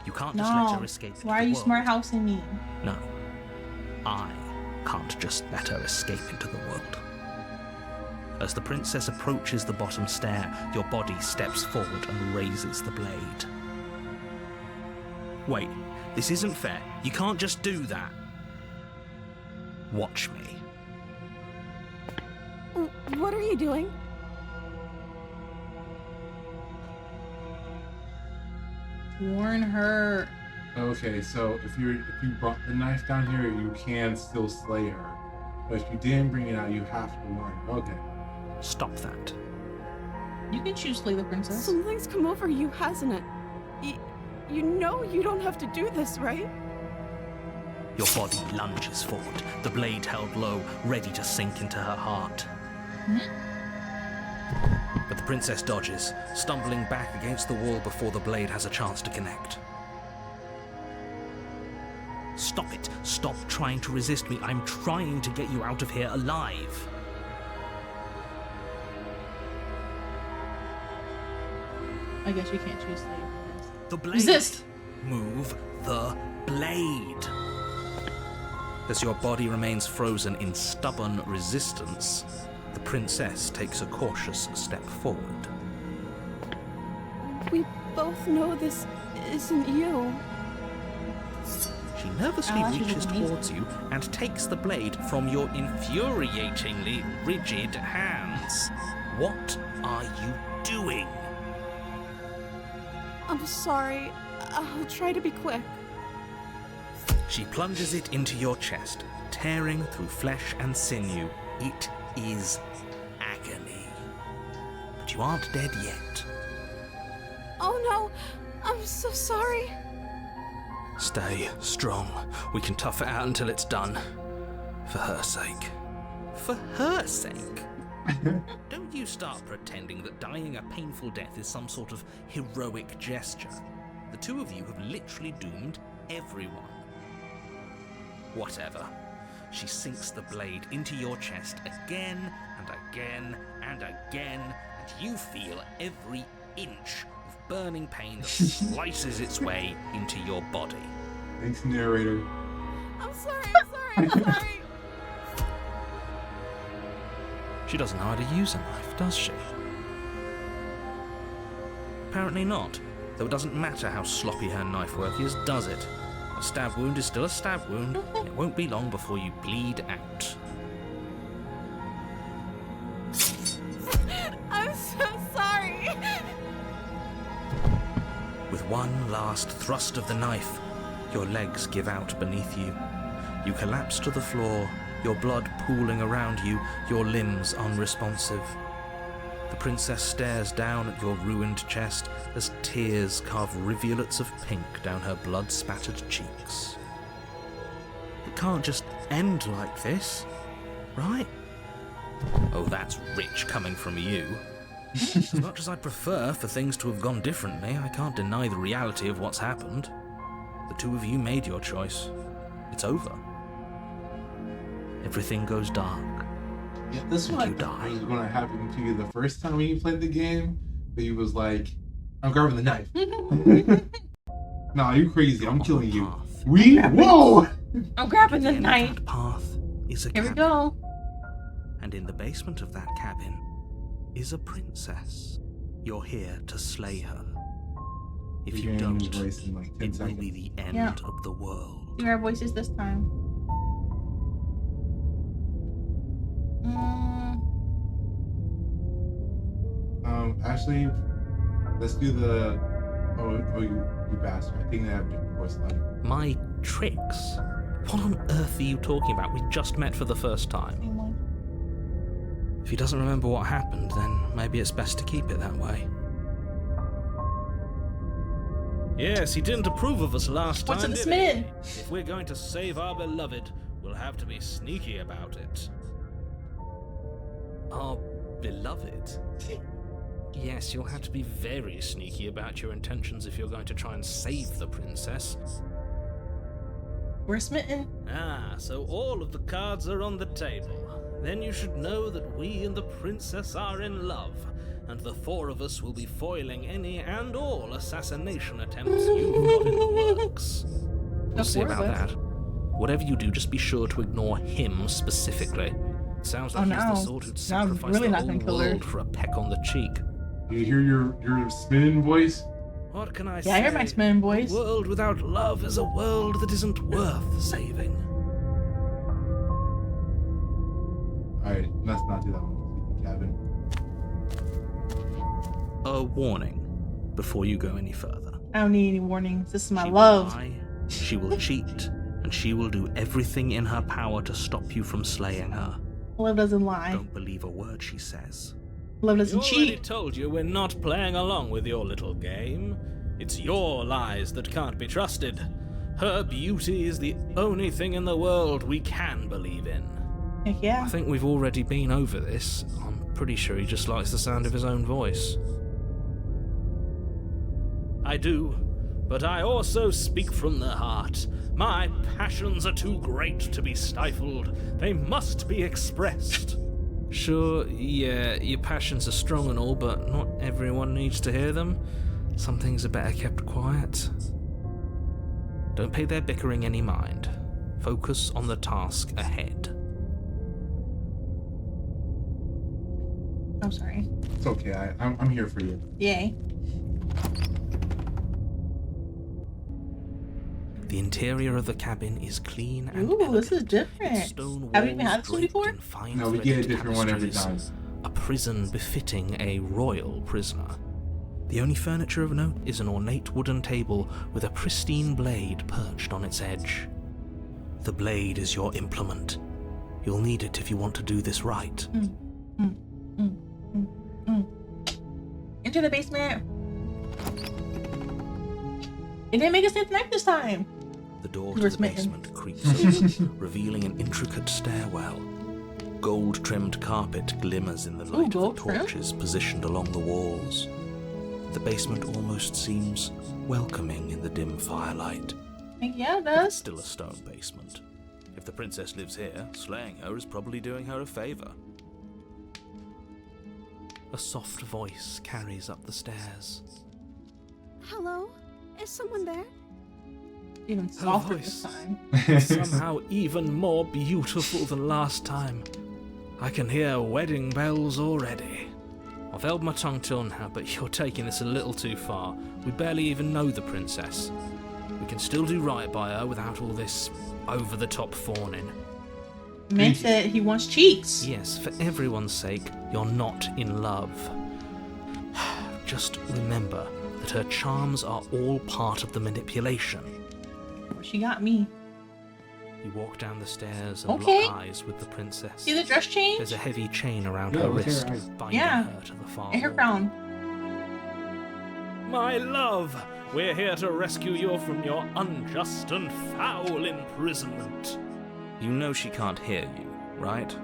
You can't just let No. her escape into Why are the you world. smart housing me? No, I can't just let her escape into the world. As the princess approaches the bottom stair, your body steps forward and raises the blade. Wait, this isn't fair. You can't just do that. Watch me. What are you doing? Warn her. Okay, so if you brought the knife down here, you can still slay her. But if you didn't bring it out, you have to warn her. Okay. Stop that. You can choose Slay the Princess. Something's come over you, hasn't it? You know you don't have to do this, right? Your body lunges forward, the blade held low, ready to sink into her heart. But the princess dodges, stumbling back against the wall before the blade has a chance to connect. Stop it. Stop trying to resist me. I'm trying to get you out of here alive. I guess you can't choose slave. The blade. Resist! Move the blade. As your body remains frozen in stubborn resistance, the princess takes a cautious step forward. We both know this isn't you. She nervously Oh, that reaches was amazing. towards you and takes the blade from your infuriatingly rigid hands. What are you doing? I'm sorry. I'll try to be quick. She plunges it into your chest, tearing through flesh and sinew. It is agony. But you aren't dead yet. Oh no! I'm so sorry. Stay strong. We can tough it out until it's done. For her sake. For her sake? Don't you start pretending that dying a painful death is some sort of heroic gesture. The two of you have literally doomed everyone. Whatever. She sinks the blade into your chest again and again and again, and you feel every inch of burning pain that slices its way into your body. Thanks, narrator. I'm sorry. I'm sorry. She doesn't know how to use a knife, does she? Apparently not, though it doesn't matter how sloppy her knife work is, does it? A stab wound is still a stab wound, and it won't be long before you bleed out. I'm so sorry. With one last thrust of the knife, your legs give out beneath you. You collapse to the floor, your blood pooling around you, your limbs unresponsive. The princess stares down at your ruined chest as tears carve rivulets of pink down her blood-spattered cheeks. It can't just end like this, right? Oh, that's rich coming from you. As much as I'd prefer for things to have gone differently, I can't deny the reality of what's happened. The two of you made your choice. It's over. Everything goes dark. Yeah, this And one you die. was going to happen to you the first time when you played the game, but you was like, I'm grabbing the knife. Nah, you crazy. I'm killing you. Path. Whoa! I'm grabbing the At the end knife. of that path is a Here we cabin. go. And in the basement of that cabin is a princess. You're here to slay her. If you don't, Voice in like 10 it will be seconds. the end Yeah. of the world. Do our voices this time. Actually, let's do the. Oh, you bastard. I think they have different voice lines. My tricks? What on earth are you talking about? We just met for the first time. Same one. If he doesn't remember what happened, then maybe it's best to keep it that way. Yes, he didn't approve of us last What's time, in the did he? Smitten? If we're going to save our beloved, we'll have to be sneaky about it. Our beloved? Yes, you'll have to be very sneaky about your intentions if you're going to try and save the princess. We're smitten. Ah, so all of the cards are on the table. Then you should know that we and the princess are in love, and the four of us will be foiling any and all assassination attempts you've got in the works. We'll see four of about us? that. Whatever you do, just be sure to ignore him specifically. It sounds like Oh, he's the no. sort who'd Now I'm sacrifice really the not whole gonna kill her. world for a peck on the cheek. You hear your spinning voice? What can I say? Yeah, I hear my smitten voice. A world without love is a world that isn't worth saving. Alright, let's not do that one. Let's keep the cabin. A warning before you go any further. I don't need any warnings. This is my She will love. lie, she will cheat, and she will do everything in her power to stop you from slaying her. Love doesn't lie. Don't believe a word she says. Love doesn't cheat. told you we're not playing along with your little game. It's your lies that can't be trusted. Her beauty is the only thing in the world we can believe in. Heck yeah. I think we've already been over this. I'm pretty sure he just likes the sound of his own voice. I do, but I also speak from the heart. My passions are too great to be stifled. They must be expressed. Sure, yeah, your passions are strong and all, but not everyone needs to hear them. Some things are better kept quiet. Don't pay their bickering any mind. Focus on the task ahead. I'm sorry. It's okay. I'm here for you. Yay. The interior of the cabin is clean and Ooh, this is elegant. different. Its stone Have you even walls had this one draped before? in fine No, we get a threaded different one every tapestries. time. A prison befitting a royal prisoner. The only furniture of note is an ornate wooden table with a pristine blade perched on its edge. The blade is your implement. You'll need it if you want to do this right. Enter the basement. It didn't make us hit the knife this time. The door You to were the smitten. basement creaks open, revealing an intricate stairwell. Gold-trimmed carpet glimmers in the light of the gold-trimmed? torches positioned along the walls. The basement almost seems welcoming in the dim firelight. Heck yeah, it But it's does. still a stone basement. If the princess lives here, slaying her is probably doing her a favor. A soft voice carries up the stairs. Hello? Is someone there? Even softer this voice. time. Somehow even more beautiful than last time. I can hear wedding bells already. I've held my tongue till now, but you're taking this a little too far. We barely even know the princess. We can still do right by her without all this over-the-top fawning. Man said he wants cheeks. Yes, for everyone's sake, you're not in love. Just remember that her charms are all part of the manipulation. She got me. You walk down the stairs and Okay. lock eyes with the princess. See the dress change? There's a heavy chain around Yeah, her look at her wrist, eyes. binding Yeah. her to the far And her wall. crown. My love, we're here to rescue you from your unjust and foul imprisonment. You know she can't hear you, right?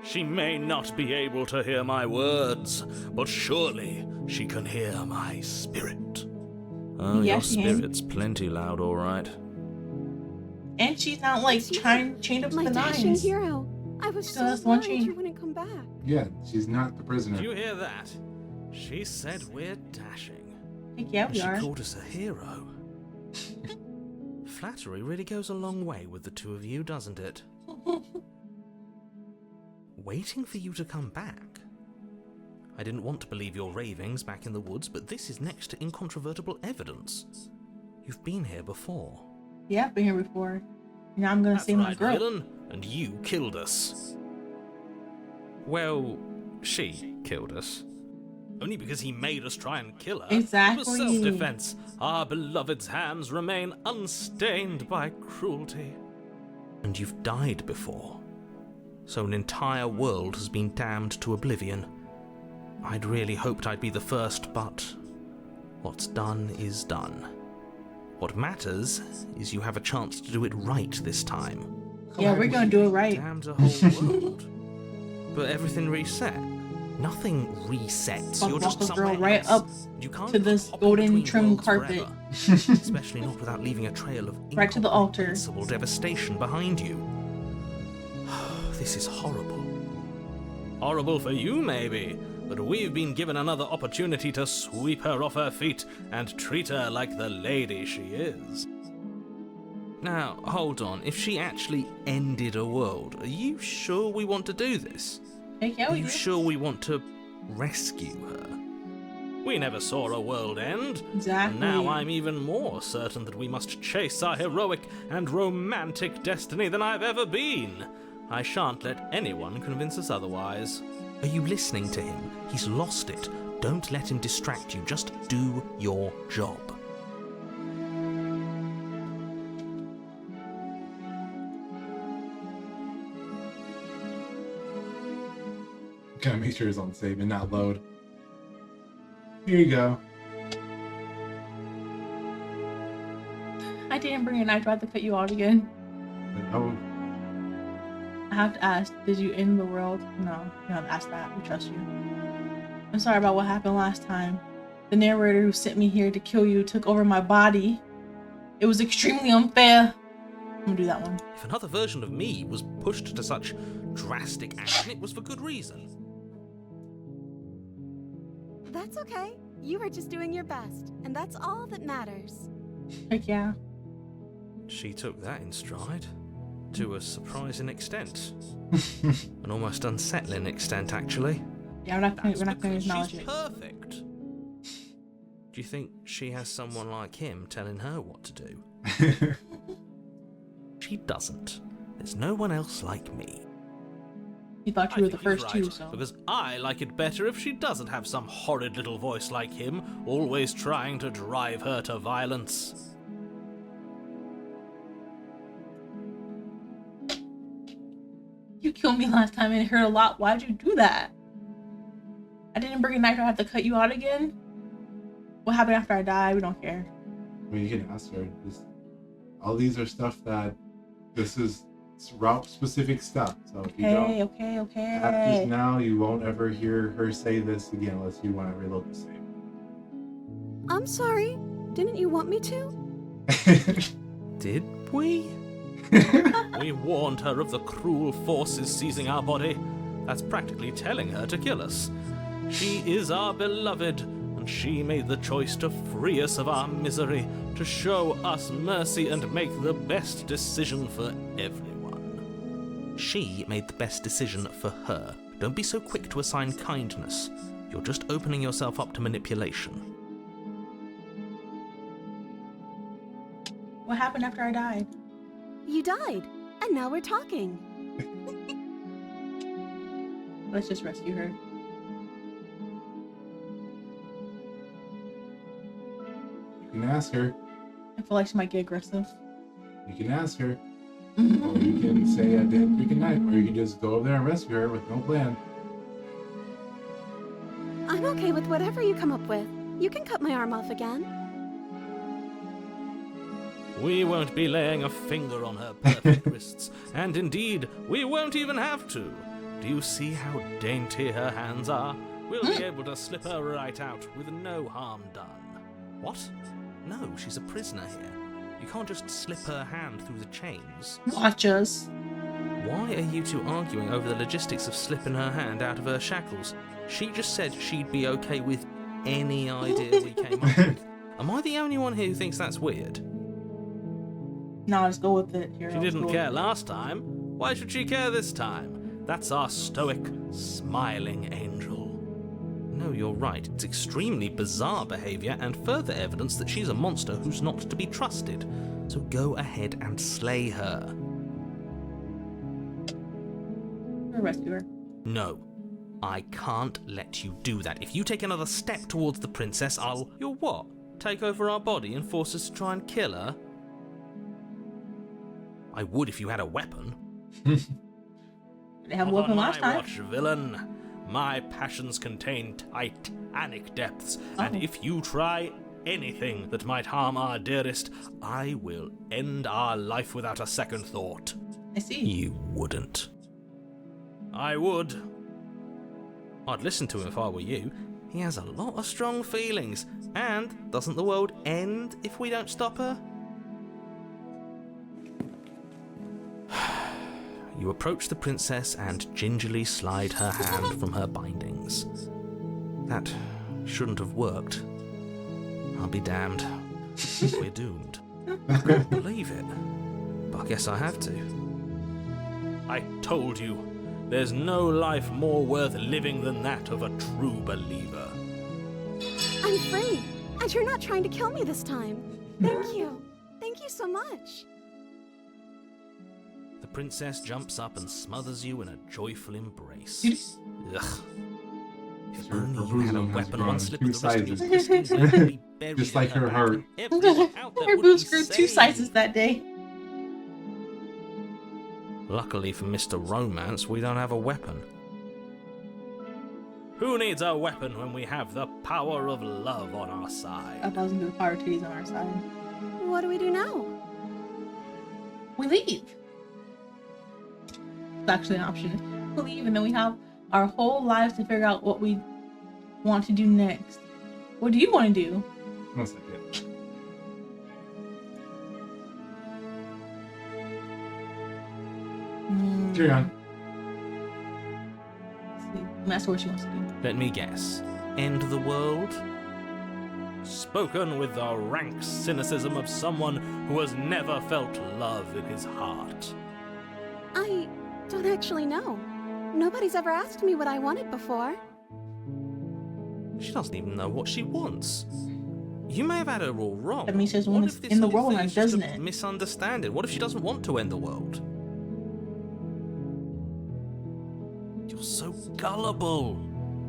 She may not be able to hear my words, but surely she can hear my spirit. Oh, Yeah, your she can. spirit's plenty loud, all right. And she's not like It's you, chained up to My the dashing nines. hero. I was So so that's one worried chain. you wouldn't come back. Yeah, she's not the prisoner. Do you hear that? She said we're dashing. Heck yeah, And we she are. called us a hero. Flattery really goes a long way with the two of you, doesn't it? Waiting for you to come back. I didn't want to believe your ravings back in the woods, but this is next to incontrovertible evidence. You've been here before. Yeah, I've been here before. Now I'm gonna That's save my right, girl. villain, and you killed us. Well, she killed us. Only because he made us try and kill her. Exactly. It was self-defense. Our beloved's hands remain unstained by cruelty. And you've died before. So an entire world has been damned to oblivion. I'd really hoped I'd be the first, but what's done is done. What matters is you have a chance to do it right this time. Yeah, we're gonna do it right. Damned a whole world. But everything reset. Nothing resets. Fuck You're just Walker's girl somewhere right else. up You can't to this hop golden between trim worlds carpet. forever. Especially not without leaving a trail of Right to the altar. incomprehensible devastation behind you. This is horrible. Horrible for you, maybe, but we've been given another opportunity to sweep her off her feet and treat her like the lady she is. Now, hold on. If she actually ended a world, are you sure we want to do this? Heck yeah, Are we you do. sure we want to rescue her? We never saw a world end. Exactly. And now I'm even more certain that we must chase our heroic and romantic destiny than I've ever been. I shan't let anyone convince us otherwise. Are you listening to him? He's lost it. Don't let him distract you. Just do your job. Gotta make sure it's on save and not load. Here you go. I didn't bring a knife. I have to cut you out again. Oh, have to ask, did you end the world? No, you don't have to ask that. We trust you. I'm sorry about what happened last time. The narrator who sent me here to kill you took over my body. It was extremely unfair. I'm gonna do that one. If another version of me was pushed to such drastic action, it was for good reason. That's okay. You were just doing your best, and that's all that matters. Heck yeah. She took that in stride. To a surprising extent. An almost unsettling extent, actually. Yeah, we're not gonna Because acknowledge she's it. perfect. Do you think she has someone like him telling her what to do? She doesn't. There's no one else like me. You thought you were the first two, so. Because I like it better if she doesn't have some horrid little voice like him, always trying to drive her to violence. You killed me last time and it hurt a lot. Why'd you do that? I didn't bring a knife. I have to cut you out again? What happened after I died? We don't care. I mean, you can ask her. All these are stuff that this is route specific stuff. So if you don't, Okay. after now, you won't ever hear her say this again unless you want to reload the save. I'm sorry. Didn't you want me to? Did we? We warned her of the cruel forces seizing our body. That's practically telling her to kill us. She is our beloved, and she made the choice to free us of our misery, to show us mercy and make the best decision for everyone. She made the best decision for her. Don't be so quick to assign kindness. You're just opening yourself up to manipulation. What happened after I died? You died, and now we're talking. Let's just rescue her. You can ask her. I feel like she might get aggressive. You can ask her. Or you can say I did freaking knife. Or you can just go over there and rescue her with no plan. I'm okay with whatever you come up with. You can cut my arm off again. We won't be laying a finger on her perfect wrists, and indeed, we won't even have to. Do you see how dainty her hands are? We'll be able to slip her right out with no harm done. What? No, she's a prisoner here. You can't just slip her hand through the chains. Watch us. Why are you two arguing over the logistics of slipping her hand out of her shackles? She just said she'd be okay with any idea we came up with. Am I the only one here who thinks that's weird? No, let's go with it. Here, She didn't care last time. Why should she care this time? That's our stoic, smiling angel. No, you're right. It's extremely bizarre behavior and further evidence that she's a monster who's not to be trusted. So go ahead and slay her. Or rescue her. No. I can't let you do that. If you take another step towards the princess, I'll... You'll what? Take over our body and force us to try and kill her? I would if you had a weapon. They have a weapon last time. Watch, villain. My passions contain titanic depths, and if you try anything that might harm our dearest, I will end our life without a second thought. I see. You wouldn't. I would. I'd listen to him if I were you. He has a lot of strong feelings, and doesn't the world end if we don't stop her? You approach the princess and gingerly slide her hand from her bindings. That shouldn't have worked. I'll be damned. We're doomed. I can't believe it. But I guess I have to. I told you, there's no life more worth living than that of a true believer. I'm free, and you're not trying to kill me this time. Thank you. Thank you so much. The princess jumps up and smothers you in a joyful embrace. Ugh. If only you had a weapon on one slip of the wrist, your pistols would be buried Just like in her heart. Everyone out there Her would be boobs grew 2 saved. sizes that day. Luckily for Mr. Romance, we don't have a weapon. Who needs a weapon when we have the power of love on our I side? thought I was gonna do the power titties on our side. What do we do now? We leave. It's actually an option. Leave, and then we have our whole lives to figure out what we want to do next. What do you want to do? One second. Carry on. Let's see. That's what she wants to do. Let me guess. End the world? Spoken with the rank cynicism of someone who has never felt love in his heart. I don't actually know. Nobody's ever asked me what I wanted before. She doesn't even know what she wants. You may have had her all wrong. That means there's What one if this in the whole world thing and is just doesn't a it? misunderstanding? What if she doesn't want to end the world? You're so gullible.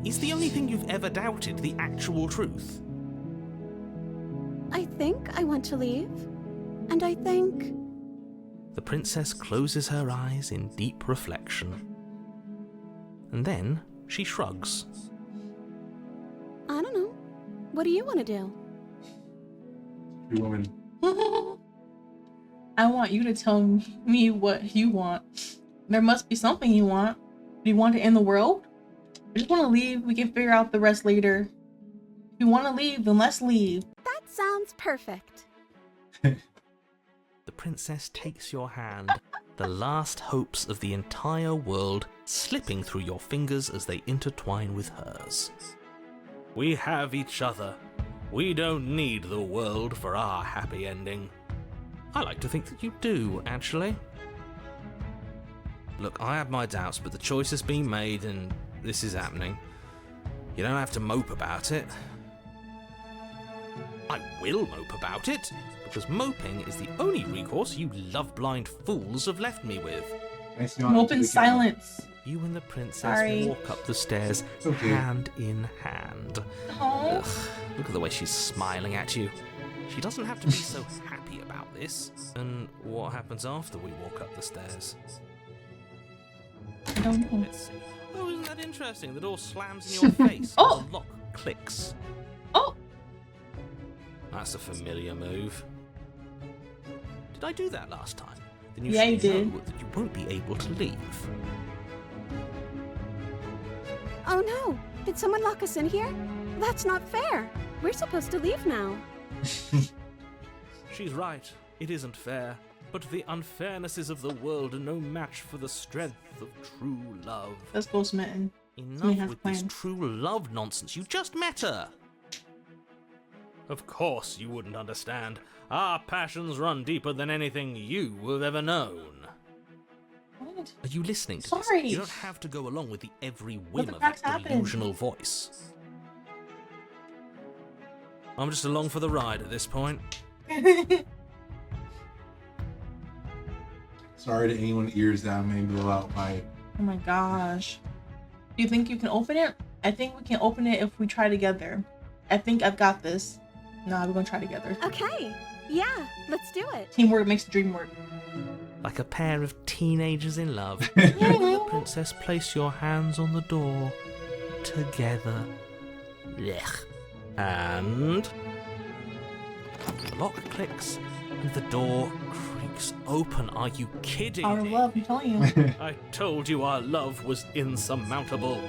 Is the only thing you've ever doubted the actual truth? I think I want to leave. And I think... The princess closes her eyes in deep reflection. And then she shrugs. I don't know. What do you want to do? Free woman. I want you to tell me what you want. There must be something you want. Do you want to end the world? I just want to leave. We can figure out the rest later. If you want to leave, then let's leave. That sounds perfect. The princess takes your hand, the last hopes of the entire world slipping through your fingers as they intertwine with hers. We have each other. We don't need the world for our happy ending. I like to think that you do, actually. Look, I have my doubts, but the choice has been made and this is happening. You don't have to mope about it. I will mope about it, because moping is the only recourse you love-blind fools have left me with. Nice Mope in silence. You and the princess Sorry. walk up the stairs, Okay. hand in hand. Oh. Ugh, look at the way she's smiling at you. She doesn't have to be so happy about this. And what happens after we walk up the stairs? I don't know. Let's see. Oh, isn't that interesting? The door slams in your face Oh. and the lock clicks. Oh. That's a familiar move. Did I do that last time? Then you Yeah, you should did. know that you won't be able to leave. Oh no! Did someone lock us in here? That's not fair. We're supposed to leave now. She's right. It isn't fair. But the unfairnesses of the world are no match for the strength of true love. Let's go, Smitten. Enough has with this plans. true love nonsense. You just met her. Of course you wouldn't understand. Our passions run deeper than anything you have ever known. What? Are you listening to Sorry. this? You don't have to go along with the every whim the of cracks that happen? delusional voice. I'm just along for the ride at this point. Sorry to anyone ears that may blow out my. Oh my gosh. Do you think you can open it? I think we can open it if we try together. I think I've got this. Nah, we're gonna try together. Okay. Yeah, let's do it. Teamwork makes the dream work. Like a pair of teenagers in love, you and the princess place your hands on the door together. Blech. And the lock clicks and the door creaks open. Are you kidding Our me? love, I'm telling you. I told you our love was insurmountable.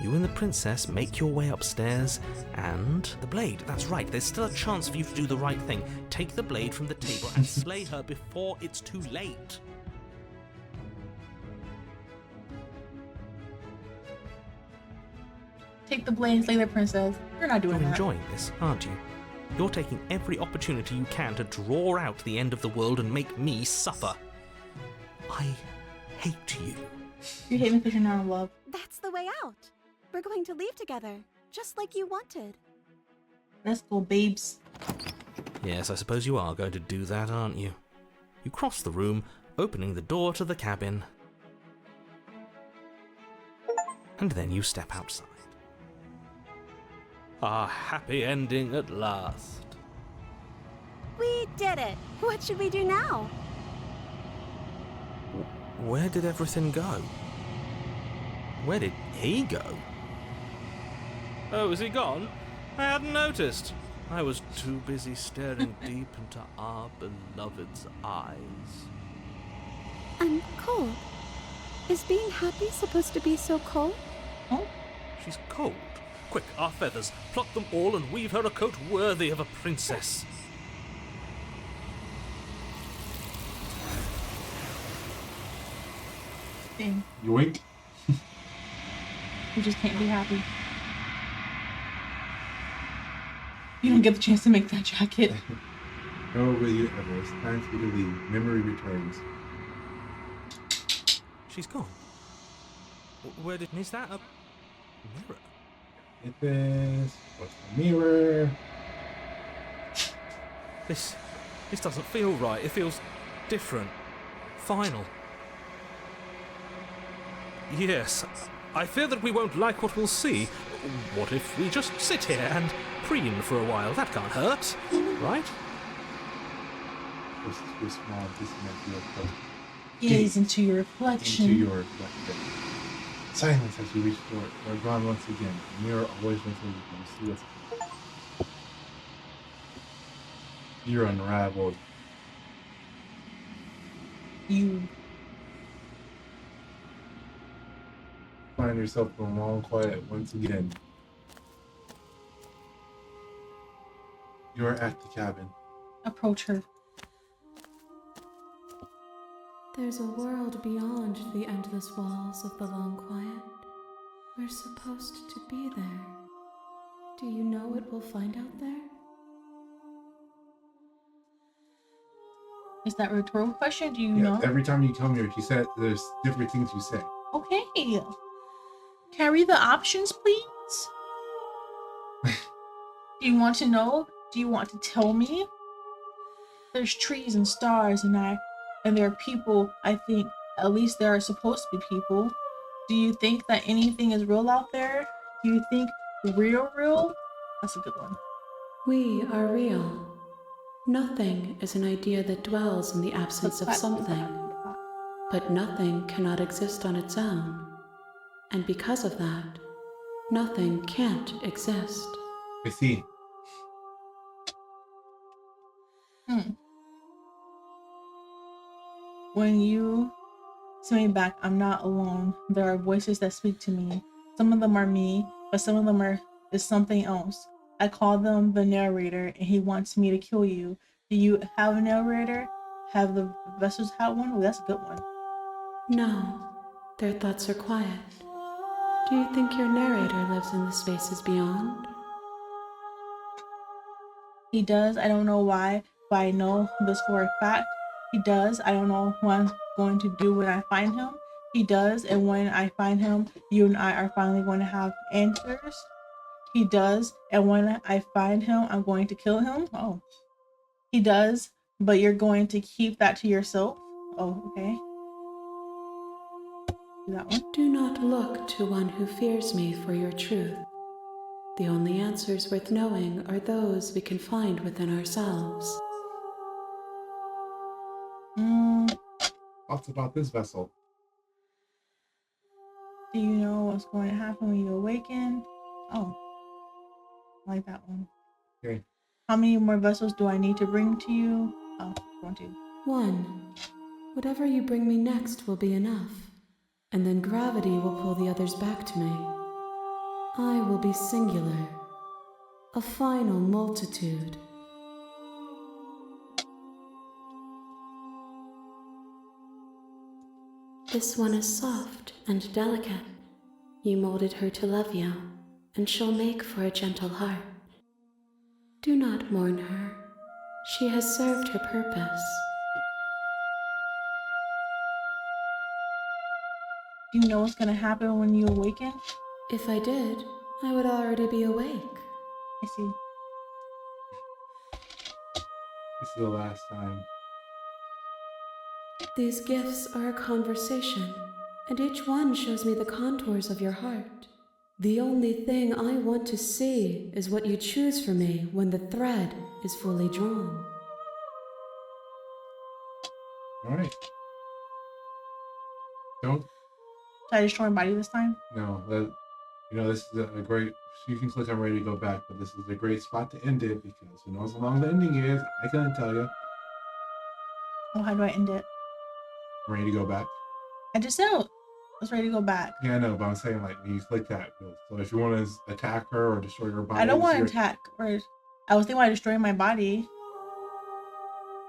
You and the princess make your way upstairs, and the blade, that's right, there's still a chance for you to do the right thing. Take the blade from the table and slay her before it's too late. Take the blade and slay the princess. You're not doing You're that. enjoying this, aren't you? You're taking every opportunity you can to draw out the end of the world and make me suffer. I hate you. You hate me because you're not in love. That's the way out. We're going to leave together, just like you wanted. Let's go, babes. Yes, I suppose you are going to do that, aren't you? You cross the room, opening the door to the cabin. And then you step outside. Our happy ending at last. We did it. What should we do now? Where did everything go? Where did he go? Oh, is he gone? I hadn't noticed. I was too busy staring deep into our beloved's eyes. I'm cold. Is being happy supposed to be so cold? Oh, She's cold. Quick, our feathers. Pluck them all and weave her a coat worthy of a princess. dang. Yoink. You just can't be happy. You don't get the chance to make that jacket. No, will you ever? It's time for you to leave. Memory returns. She's gone. Where did... Is that a mirror? It is. What's the mirror? This doesn't feel right. It feels different. Final. Yes. I fear that we won't like what we'll see. What if we just sit here and preen for a while? That can't hurt, right? This is too small. Disconnect your approach. Gaze into your reflection. Into your reflection. Silence as you reach for it. You're gone once again. The mirror always wants you to see what's. You're unraveled. You Find yourself going all quiet once again. You are at the cabin. approach her. There's a world beyond the endless walls of the long quiet. We're supposed to be there. Do you know what we'll find out there? Is that a rhetorical question? Do you Yeah, know? every time you come here, she said there's different things you say. Okay. Can I read the options, please? Do you want to know? Do you want to tell me? There's trees and stars and there are people, I think, at least there are supposed to be people. Do you think that anything is real out there? Do you think real? That's a good one. We are real. Nothing is an idea that dwells in the absence of something, but nothing cannot exist on its own. And because of that, nothing can't exist. I see. When you send me back, I'm not alone. There are voices that speak to me. Some of them are me, but some of them is something else. I call them the narrator, and he wants me to kill you. Do you have a narrator? Have the vessels had one? Oh, that's a good one. No, their thoughts are quiet. Do you think your narrator lives in the spaces beyond? He does. I don't know why, but I know this for a fact. He does. I don't know what I'm going to do when I find him. He does, and when I find him, you and I are finally going to have answers. He does, and when I find him, I'm going to kill him. Oh. He does, but you're going to keep that to yourself. Oh, okay. Do that one. Do not look to one who fears me for your truth. The only answers worth knowing are those we can find within ourselves. Thoughts about this vessel? Do you know what's going to happen when you awaken? Oh, I like that one. Okay. How many more vessels do I need to bring to you? Oh, 1, 2. 1. Whatever you bring me next will be enough, and then gravity will pull the others back to me. I will be singular, a final multitude. This one is soft and delicate. You molded her to love you, and she'll make for a gentle heart. Do not mourn her. She has served her purpose. Do you know what's going to happen when you awaken? If I did, I would already be awake. I see. This is the last time. These gifts are a conversation, and each one shows me the contours of your heart. The only thing I want to see is what you choose for me when the thread is fully drawn. All right. Don't. Did I destroy my body this time? No. This is a great. You can click on ready to go back, but this is a great spot to end it because who knows how long the ending is? I couldn't tell you. Oh, how do I end it? I'm ready to go back. I just said I was ready to go back. Yeah, I know, but I'm saying like when you click that. So if you want to attack her or destroy her body, I don't want to attack, or I was thinking about destroying my body.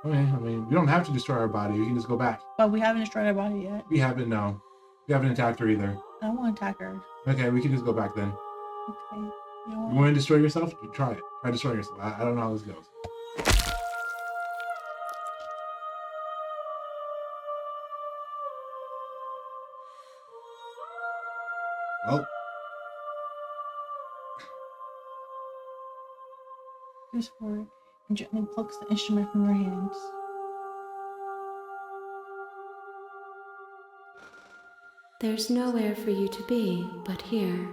Okay, I mean, we don't have to destroy our body. We can just go back. But we haven't destroyed our body yet. We haven't, no. We haven't attacked her either. I don't want to attack her. Okay, we can just go back then. Okay. You know You what? want to destroy yourself? Try it. Try destroying yourself. I don't know how this goes. Well, Just forward and gently plucks the instrument from her hands. There's nowhere for you to be but here.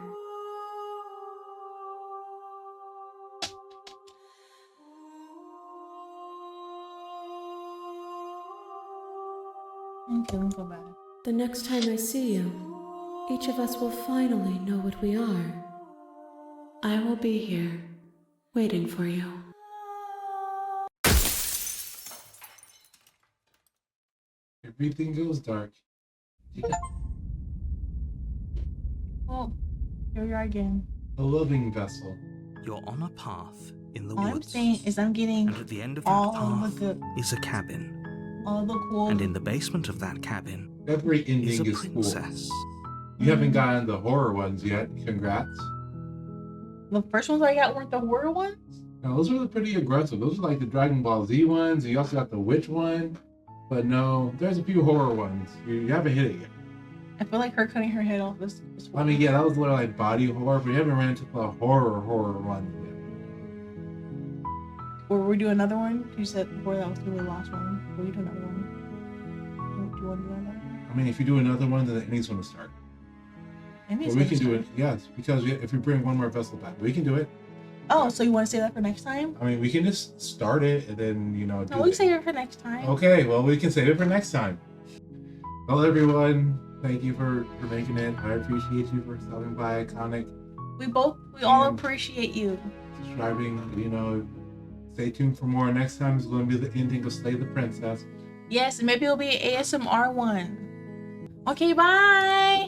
Okay, we'll go back. The next time I see you, each of us will finally know what we are. I will be here, waiting for you. everything goes dark. Well, here we are again. A loving vessel. You're on a path in the All I'm woods. saying is I'm getting And at the end of that all path the good, is a cabin. all the cool. And in the basement of that cabin Every is ending a is cool. princess. You haven't gotten the horror ones yet. Congrats. The first ones I got weren't the horror ones. Now, those were pretty aggressive. Those are like the Dragon Ball Z ones. You also got the witch one. But no, there's a few horror ones. You haven't hit it yet. I feel like her cutting her head off this I mean, yeah, that was literally like body horror, but you haven't ran into the horror ones yet. Or we do another one? You said before that was gonna be the last one. Will you do another one? Do you want to do another one? I mean, if you do another one, then the ending's going to start. Maybe But it's we gonna can do start. it, yes, because if we bring one more vessel back, we can do it. Oh, so you want to say that for next time? I mean, we can just start it and then, do No, we it. save it for next time. Okay, well, we can save it for next time. Well, everyone, thank you for making it. I appreciate you for stopping by Iconic, We all Yeah. appreciate you. subscribing, Stay tuned for more. Next time is going to be the ending of Slay the Princess. Yes, and maybe it'll be an ASMR one. Okay, bye.